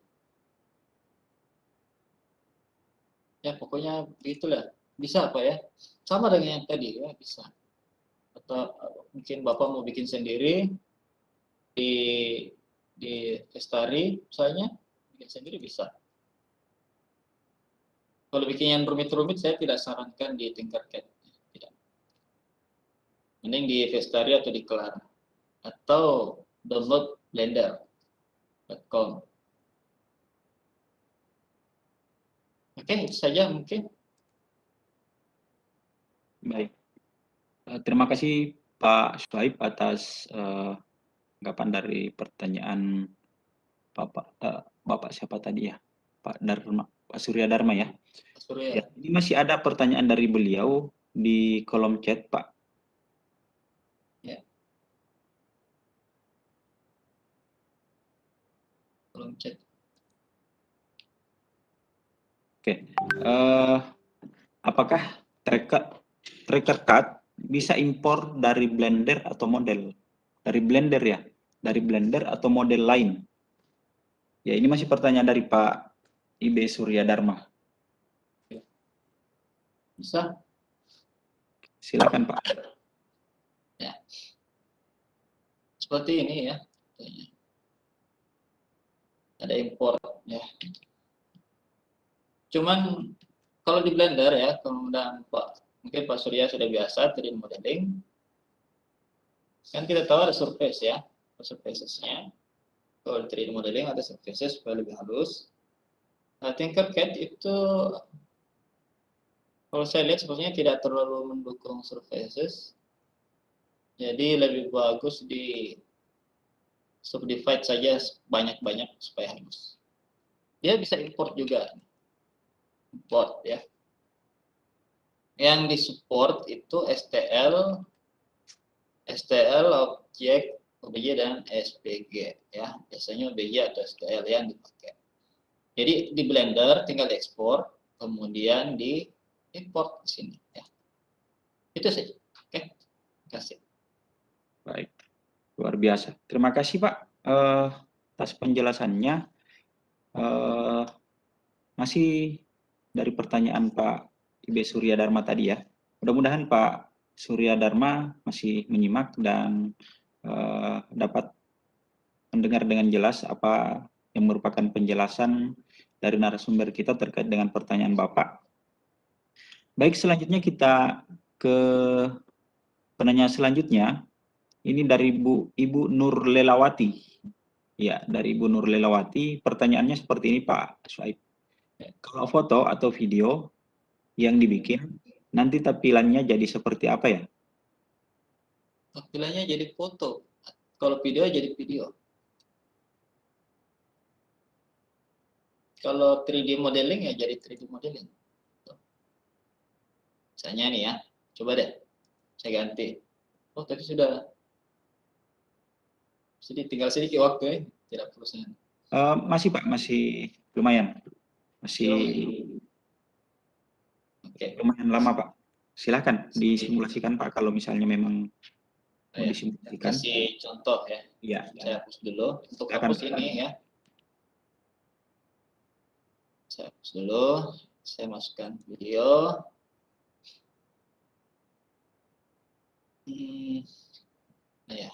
Ya pokoknya begitulah. Bisa apa ya? Sama dengan yang tadi ya, bisa. Atau mungkin Bapak mau bikin sendiri di Lestari misalnya, bikin sendiri bisa. Kalau bikin yang rumit-rumit saya tidak sarankan di Tinkercad. Tidak. Mending di Lestari atau di Klar. Atau download blender.com. Oke, itu saja mungkin. Baik. Terima kasih Pak Shuaib atas tanggapan dari pertanyaan Bapak siapa tadi ya? Pak Surya Dharma ya. Surya. Ya, ini masih ada pertanyaan dari beliau di kolom chat, Pak. Ya. Kolom chat. Oke. Apakah Tracker Card bisa impor dari Blender atau model? Dari Blender ya? dari Blender atau model lain? Ya, ini masih pertanyaan dari Pak IB Surya Dharma. Bisa? Silakan Pak. Ya. Seperti ini ya. Ada import ya. Cuman kalau di Blender ya, kemudian mungkin Pak Surya sudah biasa 3D modeling. Kan kita tahu ada surface ya, surfaces-nya. Kalau 3D modeling ada surfaces supaya lebih halus. Nah, Tinkercad itu kalau saya lihat sepertinya tidak terlalu mendukung surfaces. Jadi lebih bagus di subdivide saja banyak-banyak supaya halus. Dia bisa import juga. Import ya. Yang disupport itu STL, objek, OBJ dan SVG ya. Biasanya OBJ atau STL yang dipakai. Jadi di Blender tinggal diekspor, kemudian diimport ke sini ya. Itu saja. Oke. Terima kasih. Baik. Luar biasa. Terima kasih Pak atas penjelasannya. Masih dari pertanyaan Pak IB Surya Dharma tadi ya. Mudah-mudahan Pak Surya Dharma masih menyimak dan dapat mendengar dengan jelas apa yang merupakan penjelasan dari narasumber kita terkait dengan pertanyaan Bapak. Baik, selanjutnya kita ke penanya selanjutnya. Ini dari Ibu Nur Lelawati. Ya, dari Ibu Nur Lelawati, pertanyaannya seperti ini Pak Suaib. Kalau foto atau video yang dibikin, nanti tampilannya jadi seperti apa ya? Tampilannya jadi foto. Kalau video jadi video. Kalau 3D modeling ya jadi 3D modeling. Misalnya nih ya, coba deh, saya ganti. Oh tadi sudah. Jadi tinggal sedikit waktu ya, tidak perlu saya. Masih Pak, masih lumayan. Masih lumayan lama Pak. Silakan disimulasikan Pak kalau misalnya memang mau disimulasikan. Kasih contoh ya. Iya. Saya hapus dulu. Untuk Silakan. hapus ini ya. Saya hapus dulu. Saya masukkan video. Nah ya.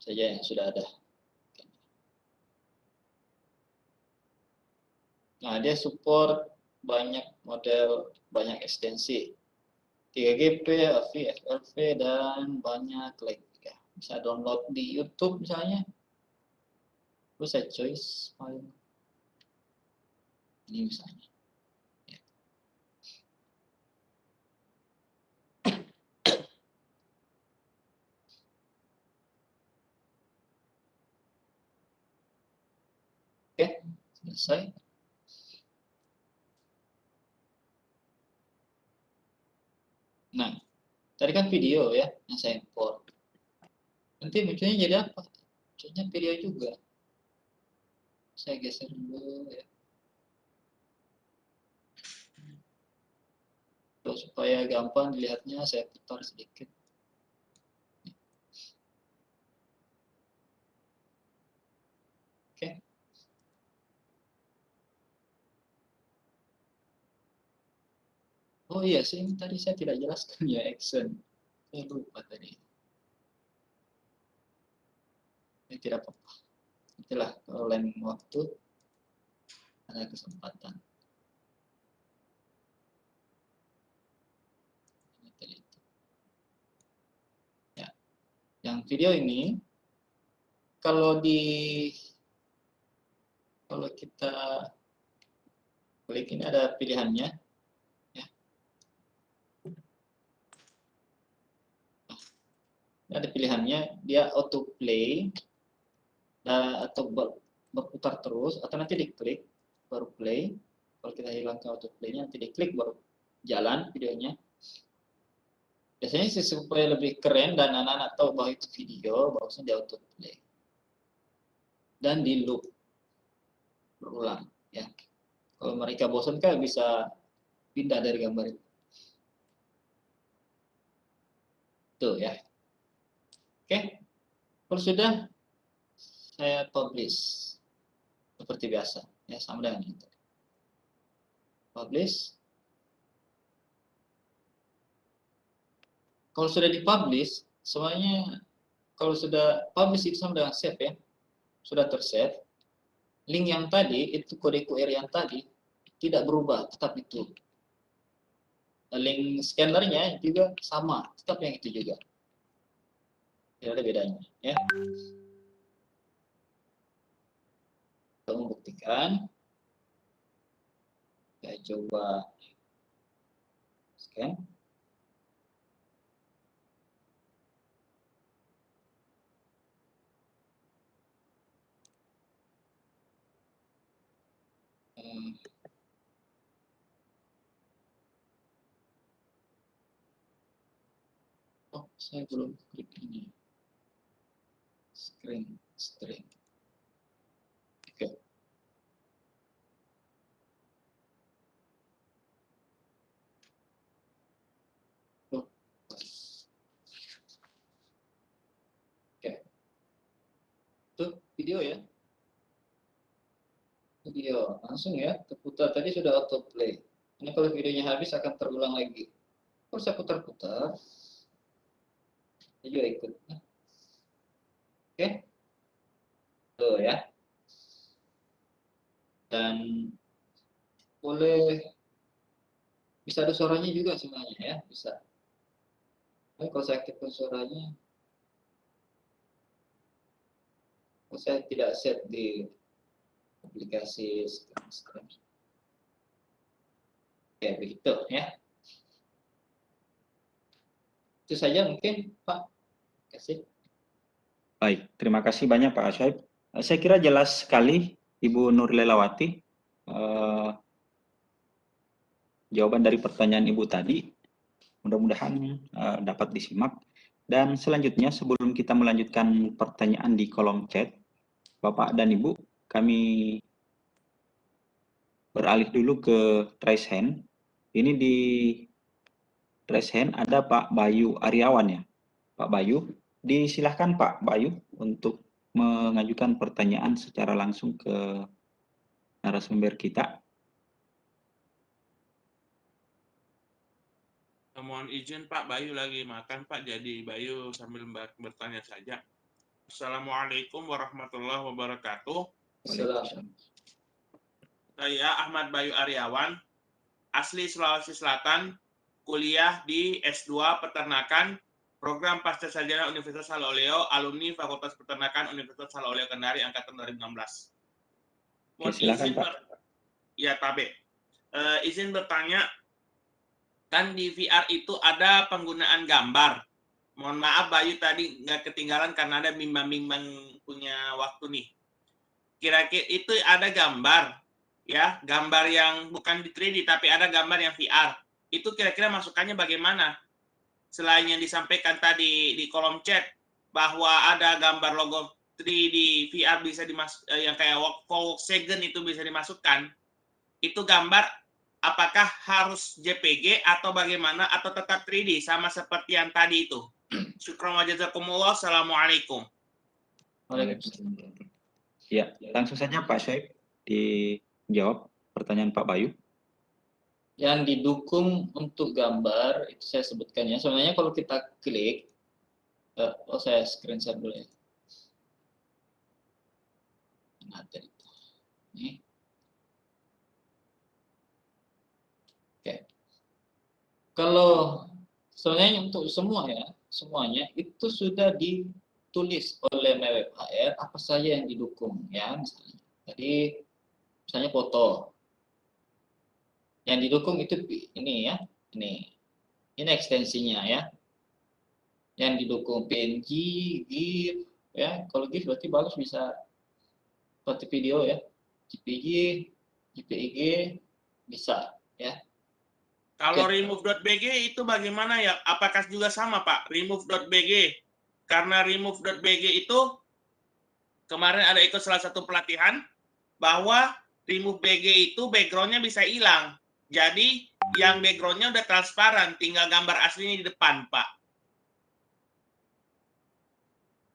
Saja yang sudah ada. Nah, dia support banyak model, banyak ekstensi. 3GP, AVI, FLV, dan banyak lagi. Ya. Bisa download di YouTube misalnya. Terus saya choice file. Ini misalnya. Ya. Oke, selesai. Nah, tadi kan video ya yang saya import. Nanti munculnya jadi apa? Munculnya video juga. Saya geser dulu ya. Terus supaya gampang dilihatnya saya putar sedikit. Oke. Oh iya sih, tadi saya tidak jelaskan ya action. Saya lupa tadi. Ini tidak apa-apa. Itulah kalau lain waktu ada kesempatan. Ya. Yang video ini kalau kita klik ini ada pilihannya. Ada pilihannya, dia auto play atau berputar terus, atau nanti diklik baru play. Kalau kita hilangkan auto play-nya, nanti diklik baru jalan videonya. Biasanya sih supaya lebih keren dan anak-anak tahu bahwa itu video, bagusnya di auto play dan di loop berulang ya. Kalau mereka bosan kan bisa pindah dari gambar itu. Tuh ya. Oke. Kalau sudah, saya publish seperti biasa, ya sama dengan itu. Publish. Kalau sudah dipublish, semuanya kalau sudah publish itu sama dengan save ya, sudah tersave. Link yang tadi itu kode QR yang tadi tidak berubah, tetap itu. Link scannernya juga sama, tetap yang itu juga. Tidak ada bedanya, ya. Untuk membuktikan, saya coba scan. Oh, saya belum klik ini. Screen string. Oke. Oh. Oke. Itu video ya. Video langsung ya, terputar tadi sudah autoplay. Ini kalau videonya habis akan terulang lagi. Kalau saya putar-putar, saya juga ikut. Oke, tuh ya. Dan boleh bisa ada suaranya juga sebenarnya ya, bisa. Tapi kalau saya aktifkan suaranya, kalau saya tidak set di aplikasi screen. Oke, begitu ya. Itu saja mungkin Pak. Kasih. Baik, terima kasih banyak Pak Asyaib. Saya kira jelas sekali Ibu Nur Lelawati jawaban dari pertanyaan Ibu tadi. Mudah-mudahan dapat disimak. Dan selanjutnya sebelum kita melanjutkan pertanyaan di kolom chat, Bapak dan Ibu, kami beralih dulu ke raise hand. Ini di raise hand ada Pak Bayu Aryawan ya. Pak Bayu, disilahkan Pak Bayu untuk mengajukan pertanyaan secara langsung ke narasumber kita. Mohon izin Pak, Bayu lagi makan Pak, jadi Bayu sambil bertanya saja. Assalamualaikum warahmatullahi wabarakatuh. Assalamualaikum. Saya Ahmad Bayu Aryawan, asli Sulawesi Selatan, kuliah di S2 Peternakan, program Pasca Sarjana Universitas Haloleo, alumni Fakultas Peternakan Universitas Haloleo Kendari, angkatan 2016. Mohon silakan, izin Pak. Ya, Tabe. Izin bertanya, kan di VR itu ada penggunaan gambar. Mohon maaf Bayu tadi nggak ketinggalan karena ada bimbang-bimbang punya waktu nih. Kira-kira itu ada gambar, ya, gambar yang bukan di 3D tapi ada gambar yang VR. Itu kira-kira masukannya bagaimana? Selain yang disampaikan tadi di kolom chat bahwa ada gambar logo 3D VR bisa yang kayak Volkswagen itu bisa dimasukkan. Itu gambar apakah harus JPG atau bagaimana atau tetap 3D sama seperti yang tadi itu? Syukran wa jazakumullah. Assalamualaikum. Ya, langsung saja Pak Syed dijawab pertanyaan Pak Bayu. Yang didukung untuk gambar itu saya sebutkan ya. Sebenarnya kalau kita klik, saya screenshot dulu ya. Nah, tadi itu. Nih. Oke. Kalau sebenarnya untuk semua ya, semuanya itu sudah ditulis oleh Meweb HR apa saja yang didukung ya, misalnya. Tadi misalnya foto. Yang didukung itu ini ya, ini ekstensinya ya. Yang didukung PNG, GIF ya. Kalau GIF berarti bagus bisa seperti video ya. JPG, JPEG bisa ya. Kalau remove.bg itu bagaimana ya? Apakah juga sama Pak? Remove.bg. Karena remove.bg itu kemarin ada ikut salah satu pelatihan bahwa remove.bg itu background-nya bisa hilang. Jadi yang background-nya udah transparan, tinggal gambar aslinya di depan Pak.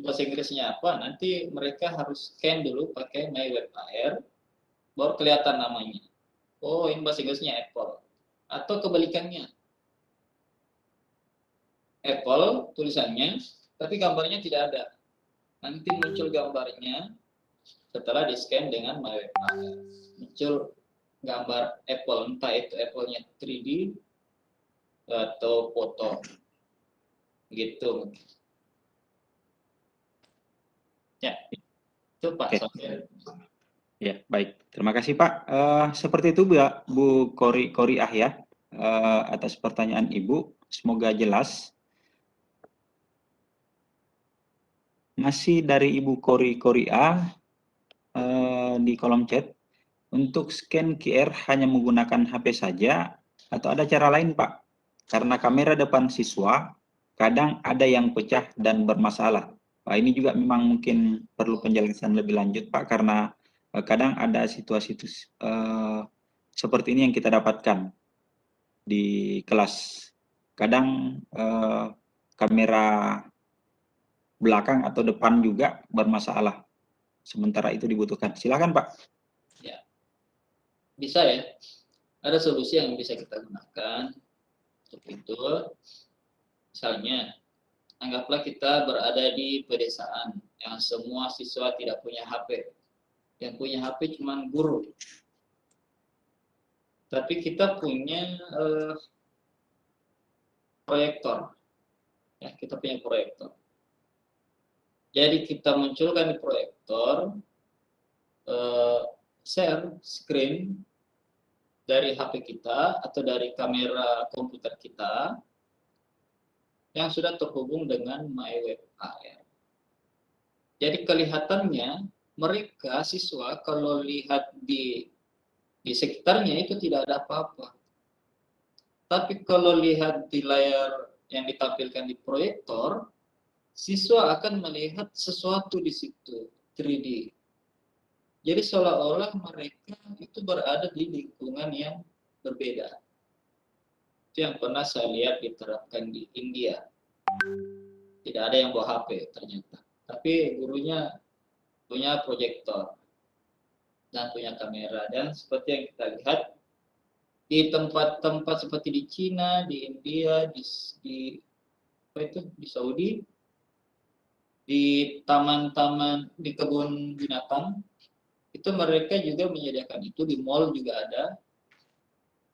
bahasa Inggrisnya apa, nanti mereka harus scan dulu pakai MyWebAR, baru kelihatan namanya. Oh, ini bahasa Inggrisnya Apple. Atau kebalikannya. Apple tulisannya, tapi gambarnya tidak ada. Nanti muncul gambarnya setelah di-scan dengan MyWebAR. Muncul gambar Apple, entah itu Apple-nya 3D atau foto. Gitu. Ya, itu Pak Oke. Sofyan. Ya, baik. Terima kasih Pak. Seperti itu Bu Koriah ya, atas pertanyaan Ibu. Semoga jelas. Masih dari Ibu Koriah di kolom chat. Untuk scan QR hanya menggunakan HP saja atau ada cara lain Pak? Karena kamera depan siswa kadang ada yang pecah dan bermasalah. Pak, ini juga memang mungkin perlu penjelasan lebih lanjut Pak, karena kadang ada situasi seperti ini yang kita dapatkan di kelas. Kadang kamera belakang atau depan juga bermasalah. Sementara itu dibutuhkan. Silakan Pak. Bisa ya, ada solusi yang bisa kita gunakan untuk itu. Misalnya, anggaplah kita berada di pedesaan yang semua siswa tidak punya HP. Yang punya HP cuma guru. Tapi kita punya proyektor. Ya, kita punya proyektor. Jadi kita munculkan di proyektor share screen dari HP kita atau dari kamera komputer kita yang sudah terhubung dengan MyWebAR. Jadi kelihatannya mereka siswa kalau lihat di sekitarnya itu tidak ada apa-apa. Tapi kalau lihat di layar yang ditampilkan di proyektor, siswa akan melihat sesuatu di situ 3D. Jadi seolah-olah mereka itu berada di lingkungan yang berbeda. Itu yang pernah saya lihat diterapkan di India. Tidak ada yang bawa HP ternyata. Tapi gurunya punya proyektor dan punya kamera. Dan seperti yang kita lihat, di tempat-tempat seperti di Cina, di India, di Saudi, di taman-taman, di kebun binatang, itu mereka juga menyediakan itu, di mall juga ada.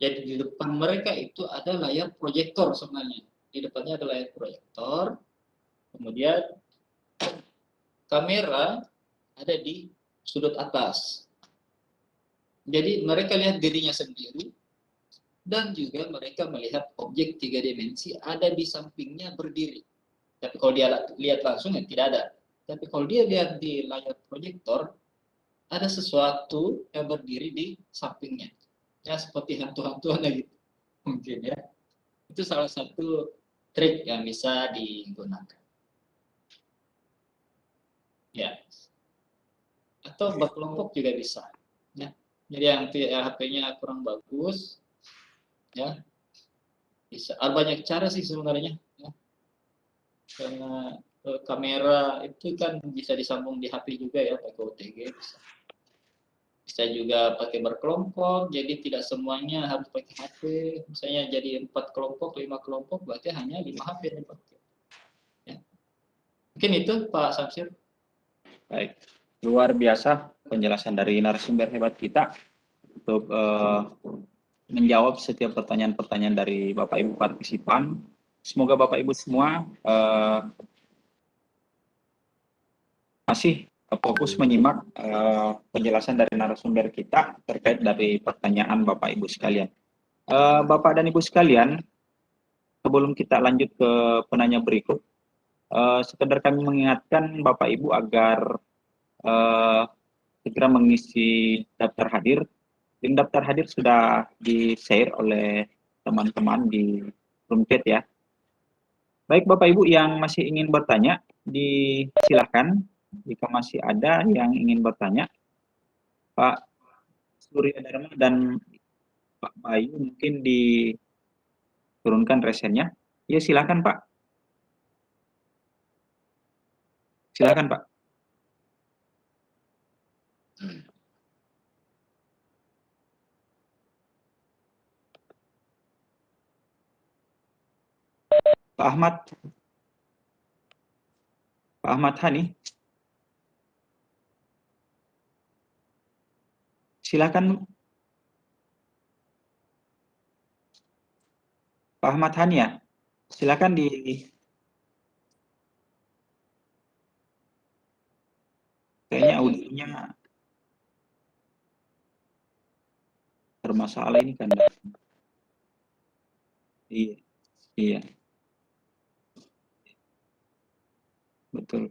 Jadi di depan mereka itu ada layar proyektor sebenarnya. Di depannya ada layar proyektor, kemudian kamera ada di sudut atas. Jadi mereka lihat dirinya sendiri, dan juga mereka melihat objek 3 dimensi ada di sampingnya berdiri. Tapi kalau dia lihat langsung ya tidak ada. Tapi kalau dia lihat di layar proyektor, ada sesuatu yang berdiri di sampingnya. Ya seperti hantu-hantuan gitu. Mungkin ya. Itu salah satu trik yang bisa digunakan. Ya. Atau berkelompok juga bisa. Ya. Jadi yang HP-nya kurang bagus, ya bisa. Ada banyak cara sih sebenarnya. Ya. Karena kamera itu kan bisa disambung di HP juga ya, pakai OTG bisa. Bisa juga pakai berkelompok, jadi tidak semuanya harus pakai HP. Misalnya jadi 4 kelompok, 5 kelompok, berarti hanya 5 HP yang dipakai. Ya. Mungkin itu Pak Samsir. Baik, luar biasa penjelasan dari narasumber hebat kita untuk menjawab setiap pertanyaan-pertanyaan dari Bapak Ibu partisipan. Semoga Bapak Ibu semua masih fokus menyimak penjelasan dari narasumber kita terkait dari pertanyaan Bapak Ibu sekalian. Bapak dan Ibu sekalian, sebelum kita lanjut ke penanya berikut, sekedar kami mengingatkan Bapak Ibu agar segera mengisi daftar hadir. Link daftar hadir sudah di-share oleh teman-teman di room chat ya. Baik Bapak Ibu yang masih ingin bertanya, silakan. Jika masih ada yang ingin bertanya, Pak Surya Dharma dan Pak Bayu mungkin diturunkan resennya. Ya silakan Pak. Silakan Pak. Pak Ahmad. Pak Ahmad Hani. Silakan. Pak Ahmad Hani ya. Silakan di kayaknya audionya bermasalah ini kan. Iya, iya, betul.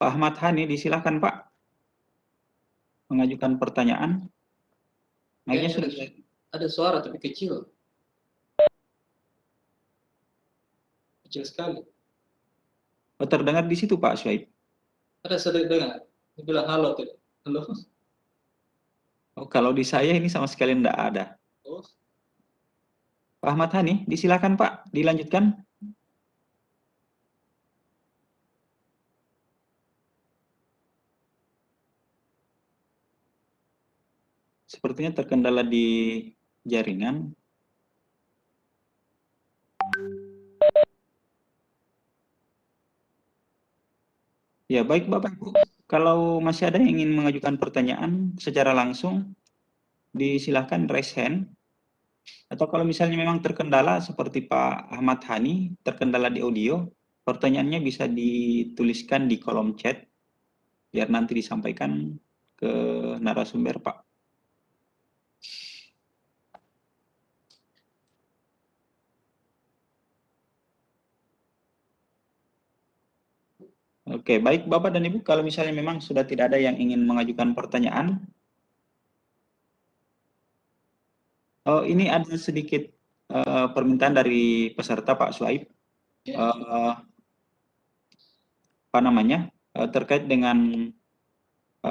Pak Ahmad Hani, disilakan Pak mengajukan pertanyaan. Kayaknya Kayaknya sudah. ada suara tapi kecil. Kecil sekali. Oh, terdengar di situ Pak Swaib. Ada sedang dengar. Dia bilang halo tuh. Halo. Oh, kalau di saya ini sama sekali tidak ada. Oh, Pak Ahmad Hani, disilakan Pak, dilanjutkan. Sepertinya terkendala di jaringan. Ya, baik Bapak Ibu. Kalau masih ada yang ingin mengajukan pertanyaan secara langsung, disilahkan raise hand. Atau kalau misalnya memang terkendala seperti Pak Ahmad Hani, terkendala di audio, pertanyaannya bisa dituliskan di kolom chat, biar nanti disampaikan ke narasumber Pak. Oke, baik Bapak dan Ibu, kalau misalnya memang sudah tidak ada yang ingin mengajukan pertanyaan, oh ini ada sedikit permintaan dari peserta Pak Swaib, ya. apa namanya, terkait dengan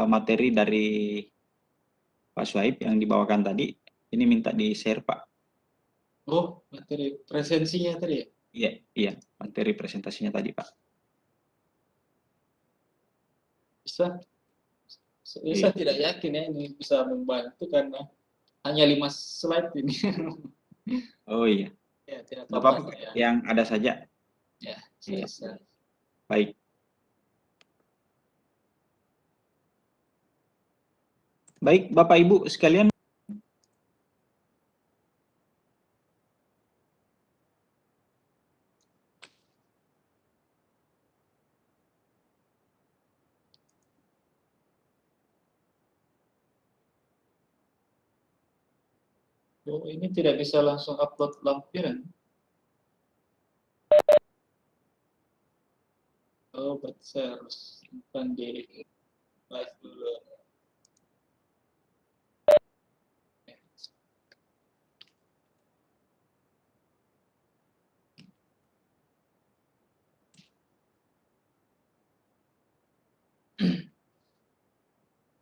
materi dari Pak Swaib yang dibawakan tadi, ini minta di-share Pak. Oh, materi presensinya tadi ya? Iya, iya, materi presentasinya tadi Pak. Bisa. Saya tidak yakin ya ini bisa membantu karena hanya 5 slide ini. Oh iya, Ya, tidak nggak apa-apa apa-apa, ya. yang ada saja. Ya, Iya. saya. Baik. Baik, Bapak Ibu sekalian. Oh, ini tidak bisa langsung upload lampiran. Oh, berarti saya harus simpan di live dulu.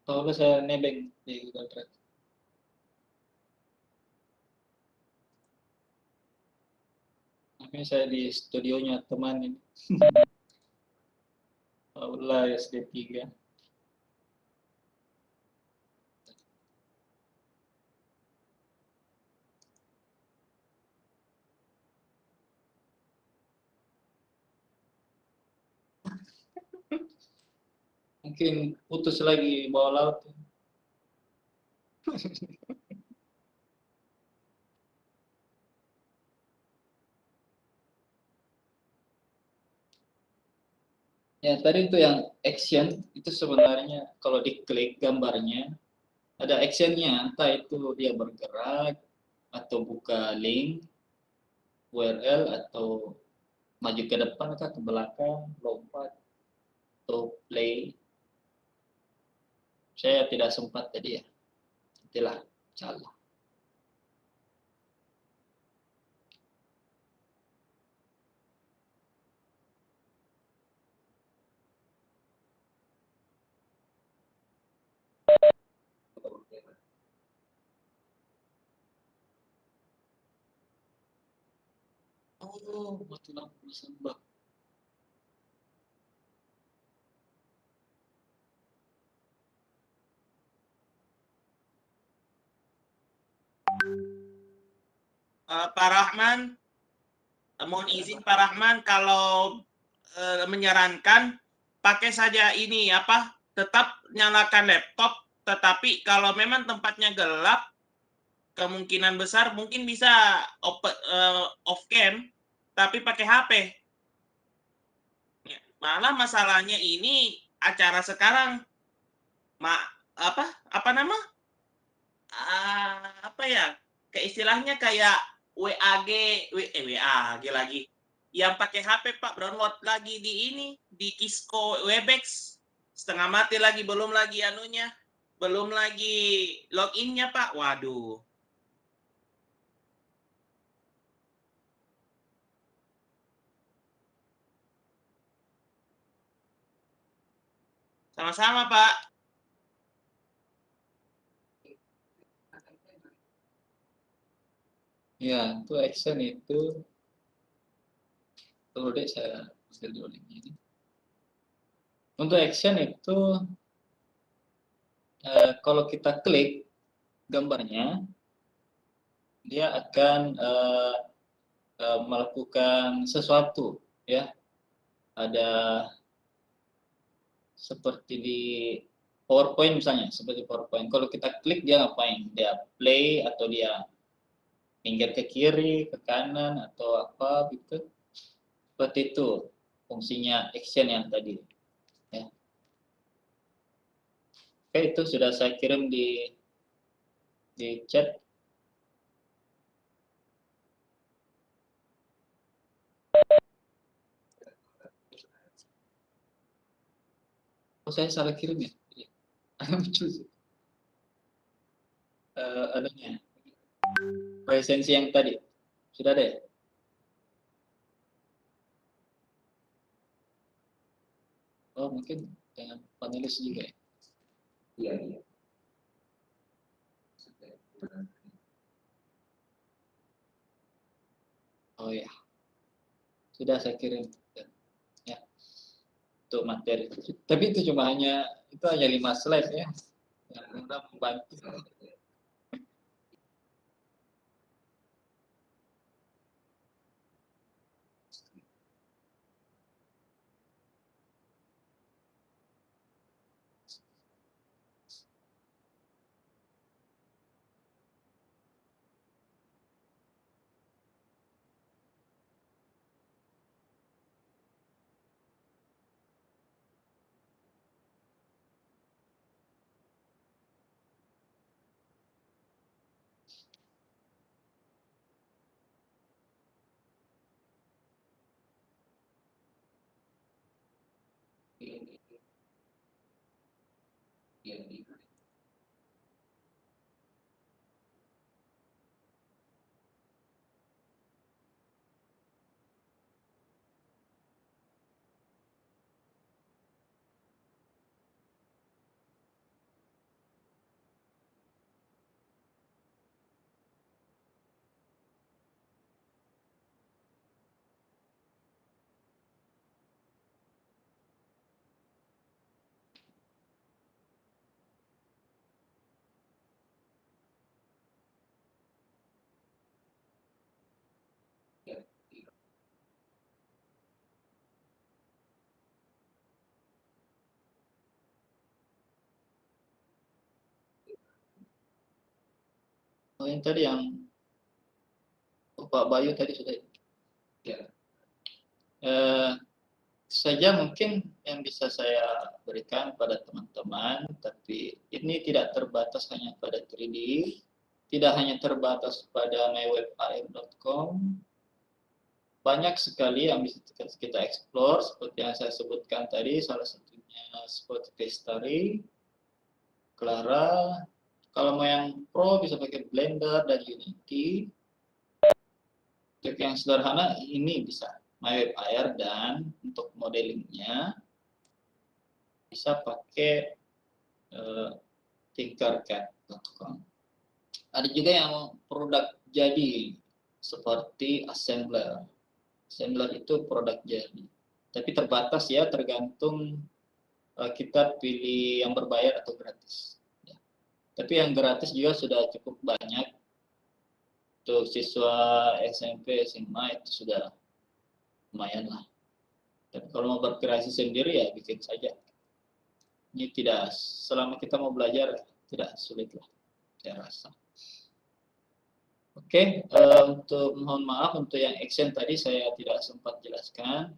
Kalau saya nebeng di Google Drive. Ini saya di studionya teman ini. Aula SD3. Mungkin putus lagi bawah laut. Ya, tadi itu yang action itu sebenarnya kalau diklik gambarnya ada actionnya, entah itu dia bergerak atau buka link URL atau maju ke depan atau ke belakang, lompat atau play. Saya tidak sempat tadi ya. Itulah salah. Oh, mati lampu sembah. Pak Rahman, mohon izin Pak Rahman kalau menyarankan pakai saja ini apa, tetap nyalakan laptop, tetapi kalau memang tempatnya gelap, kemungkinan besar mungkin bisa off cam, tapi pakai HP. Malah masalahnya ini acara sekarang, apa nama? Apa ya? Kayak istilahnya kayak WAG lagi. Yang pakai HP Pak download lagi di ini di Kisco Webex. Setengah mati lagi, belum lagi anunya. Belum lagi loginnya Pak. Waduh. Sama-sama Pak. Ya, itu action itu perlu deh saya share dulu ini. Untuk action itu kalau kita klik gambarnya, dia akan melakukan sesuatu, ya. Ada seperti di PowerPoint misalnya, seperti PowerPoint. Kalau kita klik dia ngapain? Dia play atau dia pinggir ke kiri, ke kanan atau apa gitu. Seperti itu fungsinya action yang tadi. Ya. Oke, itu sudah saya kirim di chat. Oh, saya salah kirim ya? Lucu sih. Adanya. Presensi yang tadi. Sudah ada ya? Oh, mungkin dengan panelis juga ya? Iya, iya. Oh ya. Sudah saya kirim. Ya. Untuk materi. Tapi itu hanya 5 slide ya. Yang mudah membantu. Oh, yang tadi yang Pak Bayu tadi sudah. Ya. Saja mungkin yang bisa saya berikan pada teman-teman, tapi ini tidak terbatas hanya pada 3D, tidak hanya terbatas pada mywebAR.com. Banyak sekali yang bisa kita explore, seperti yang saya sebutkan tadi, salah satunya Spotify Story, Clara. Kalau mau yang pro bisa pakai Blender dan Unity. Untuk yang sederhana ini bisa mywebAR, dan untuk modelingnya bisa pakai tinkercad.com. Ada juga yang produk jadi seperti assembler. Assembler itu produk jadi. Tapi terbatas ya, tergantung kita pilih yang berbayar atau gratis. Ya. Tapi yang gratis juga sudah cukup banyak. Untuk siswa SMP, SMA itu sudah lumayan lah. Tapi kalau mau berkreasi sendiri ya bikin saja. Ini tidak, selama kita mau belajar tidak sulit lah, saya rasa. Oke, untuk mohon maaf untuk yang action tadi saya tidak sempat jelaskan.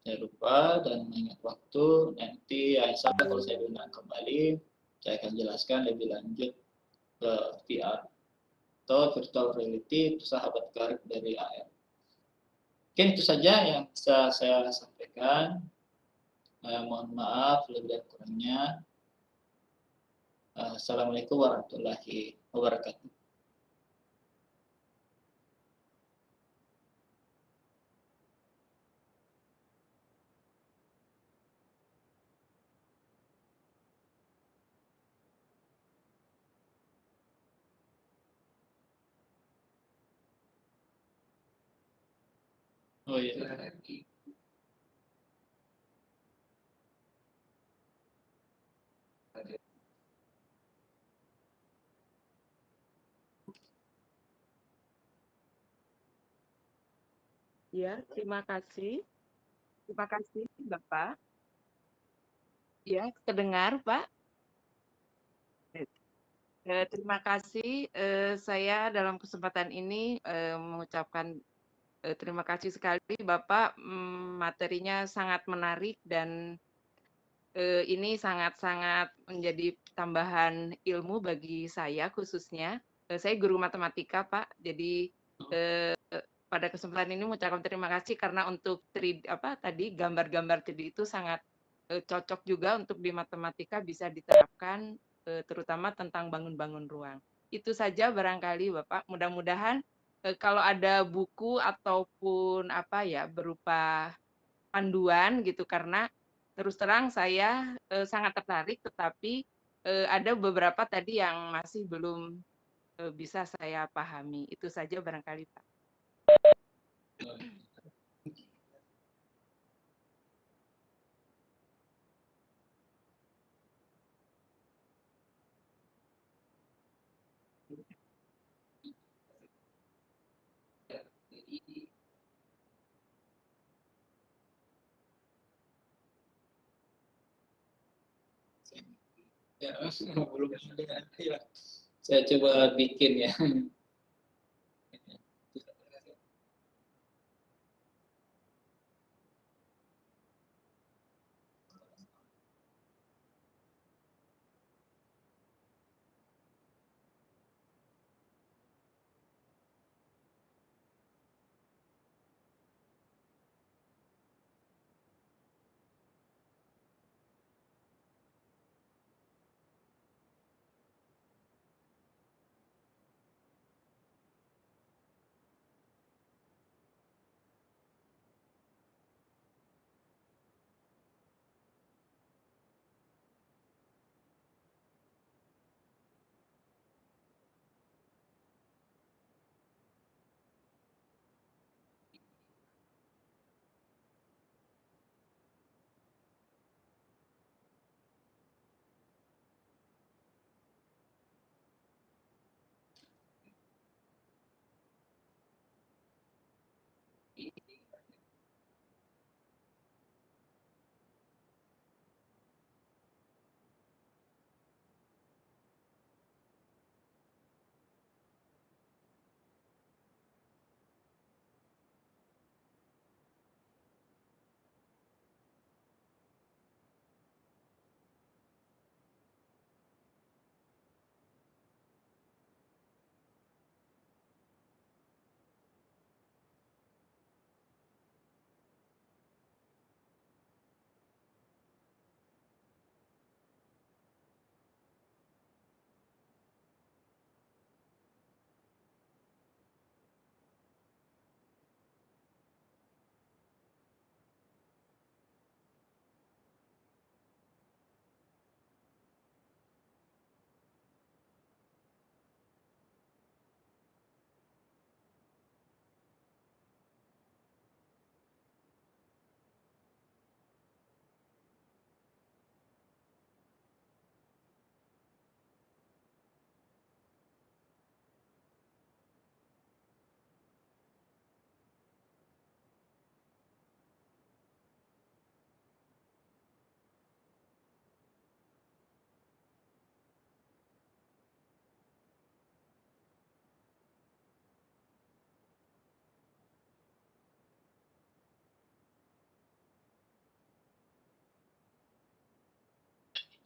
Saya lupa dan mengingat waktu, nanti ya insya Allah kalau saya diundang kembali, saya akan jelaskan lebih lanjut ke VR atau virtual reality, itu sahabat karib dari AR. Oke, itu saja yang bisa saya sampaikan. Mohon maaf lebih dan kurangnya. Assalamualaikum warahmatullahi wabarakatuh. Oh iya. Ya, terima kasih. Terima kasih, Bapak. Ya, kedengar, Pak. Terima kasih. Saya dalam kesempatan ini mengucapkan terima kasih sekali, Bapak. Materinya sangat menarik dan ini sangat-sangat menjadi tambahan ilmu bagi saya khususnya. Saya guru matematika, Pak. Jadi pada kesempatan ini mengucapkan terima kasih karena untuk tadi gambar-gambar 3D itu sangat cocok juga untuk di matematika bisa diterapkan terutama tentang bangun-bangun ruang. Itu saja barangkali Bapak. Mudah-mudahan kalau ada buku ataupun berupa panduan gitu karena terus terang saya sangat tertarik tetapi ada beberapa tadi yang masih belum bisa saya pahami. Itu saja barangkali Pak. Ya, belum ada. Ya. Saya coba bikin ya.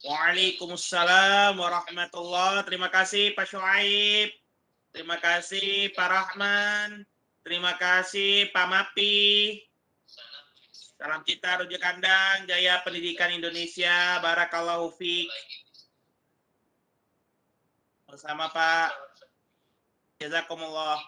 Waalaikumsalam warahmatullahi. Terima kasih Pak Syuaib. Terima kasih Pak Rahman. Terima kasih Pak Mapi. Salam cita rujuk kandang, jaya pendidikan Indonesia. Barakallahu fiik. Bersama Pak. Jazakumullah.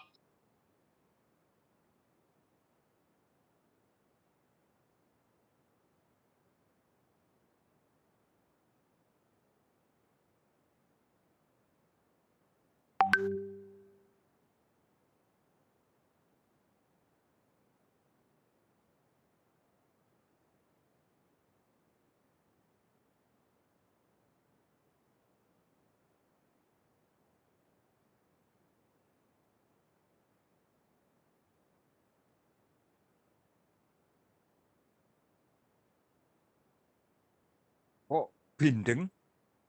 Kok bindeng,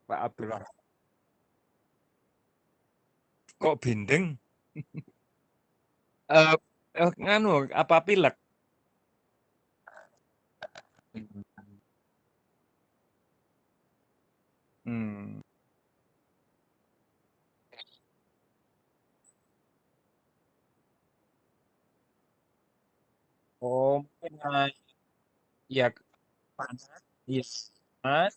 Pak Abdullah? Kok bindeng? Nganu, apa pilek? Hmm. Oh, mungkin ya panas. Iya, panas.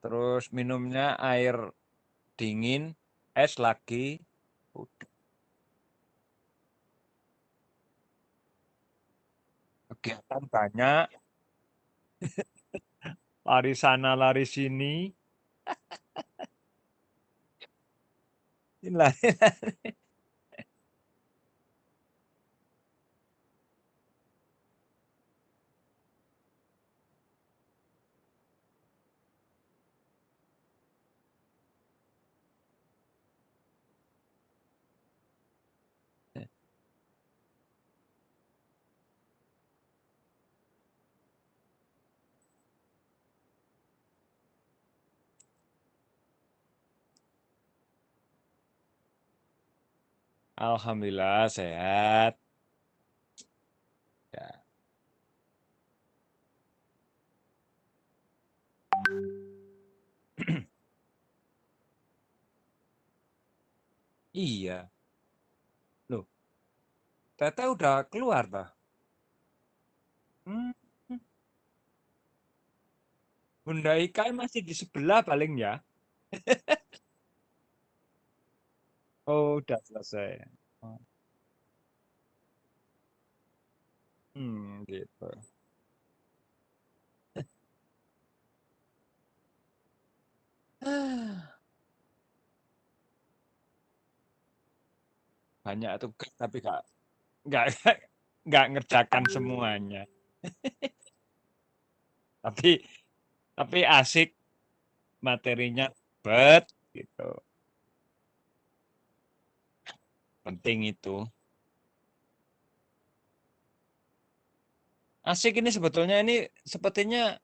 Terus minumnya air dingin, es lagi. Udah. Kegiatan banyak, lari sana, lari sini. Inilah. Alhamdulillah sehat. Ya. Iya. Loh, Tete udah keluar toh? Hmm. Bunda Ika masih di sebelah paling ya. Oh, udah selesai. Oh. Gitu. Banyak tugas tapi nggak nggak ngerjakan semuanya. Tapi asik materinya gitu. Penting itu. Asik ini sebetulnya ini sepertinya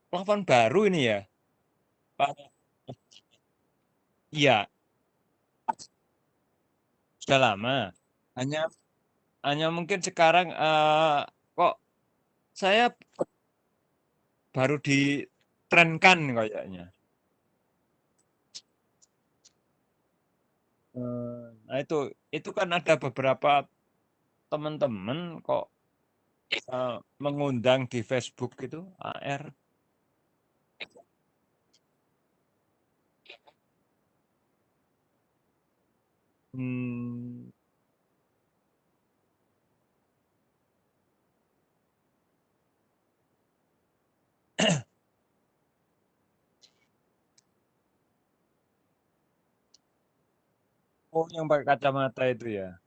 plafon baru ini ya, Pak. Iya, sudah lama. Hanya hanya mungkin sekarang kok saya baru ditrenkan kayaknya. Nah itu kan ada beberapa teman-teman kok mengundang di Facebook itu AR. Hmm. Oh, yang pakai kacamata itu ya.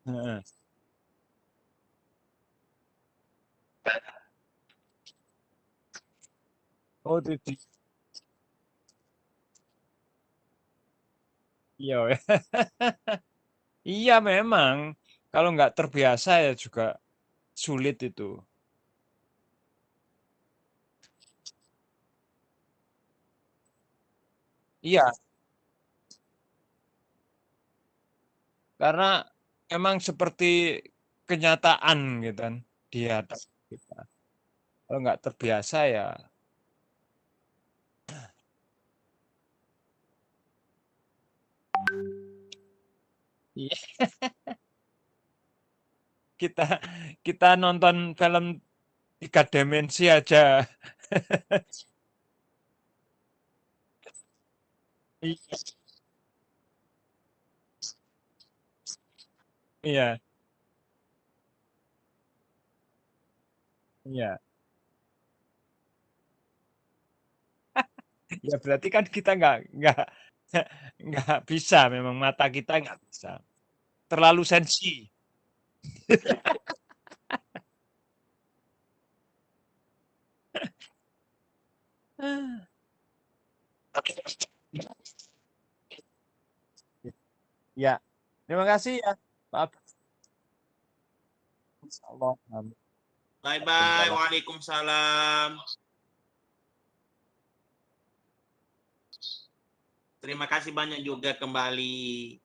Heeh. Oh, itu iya. Iya memang kalau nggak terbiasa ya juga sulit itu. Iya, karena emang seperti kenyataan gitu kan di atas kita. Kalau nggak terbiasa ya iya. kita kita nonton film 3 dimensi aja. Iya. Iya, iya. Ya berarti kan kita nggak nggak bisa, memang mata kita nggak bisa. Terlalu sensi. Ya, terima kasih ya, Pak. Insyaallah. Amin. Bye-bye. Waalaikumsalam. Terima kasih banyak juga kembali.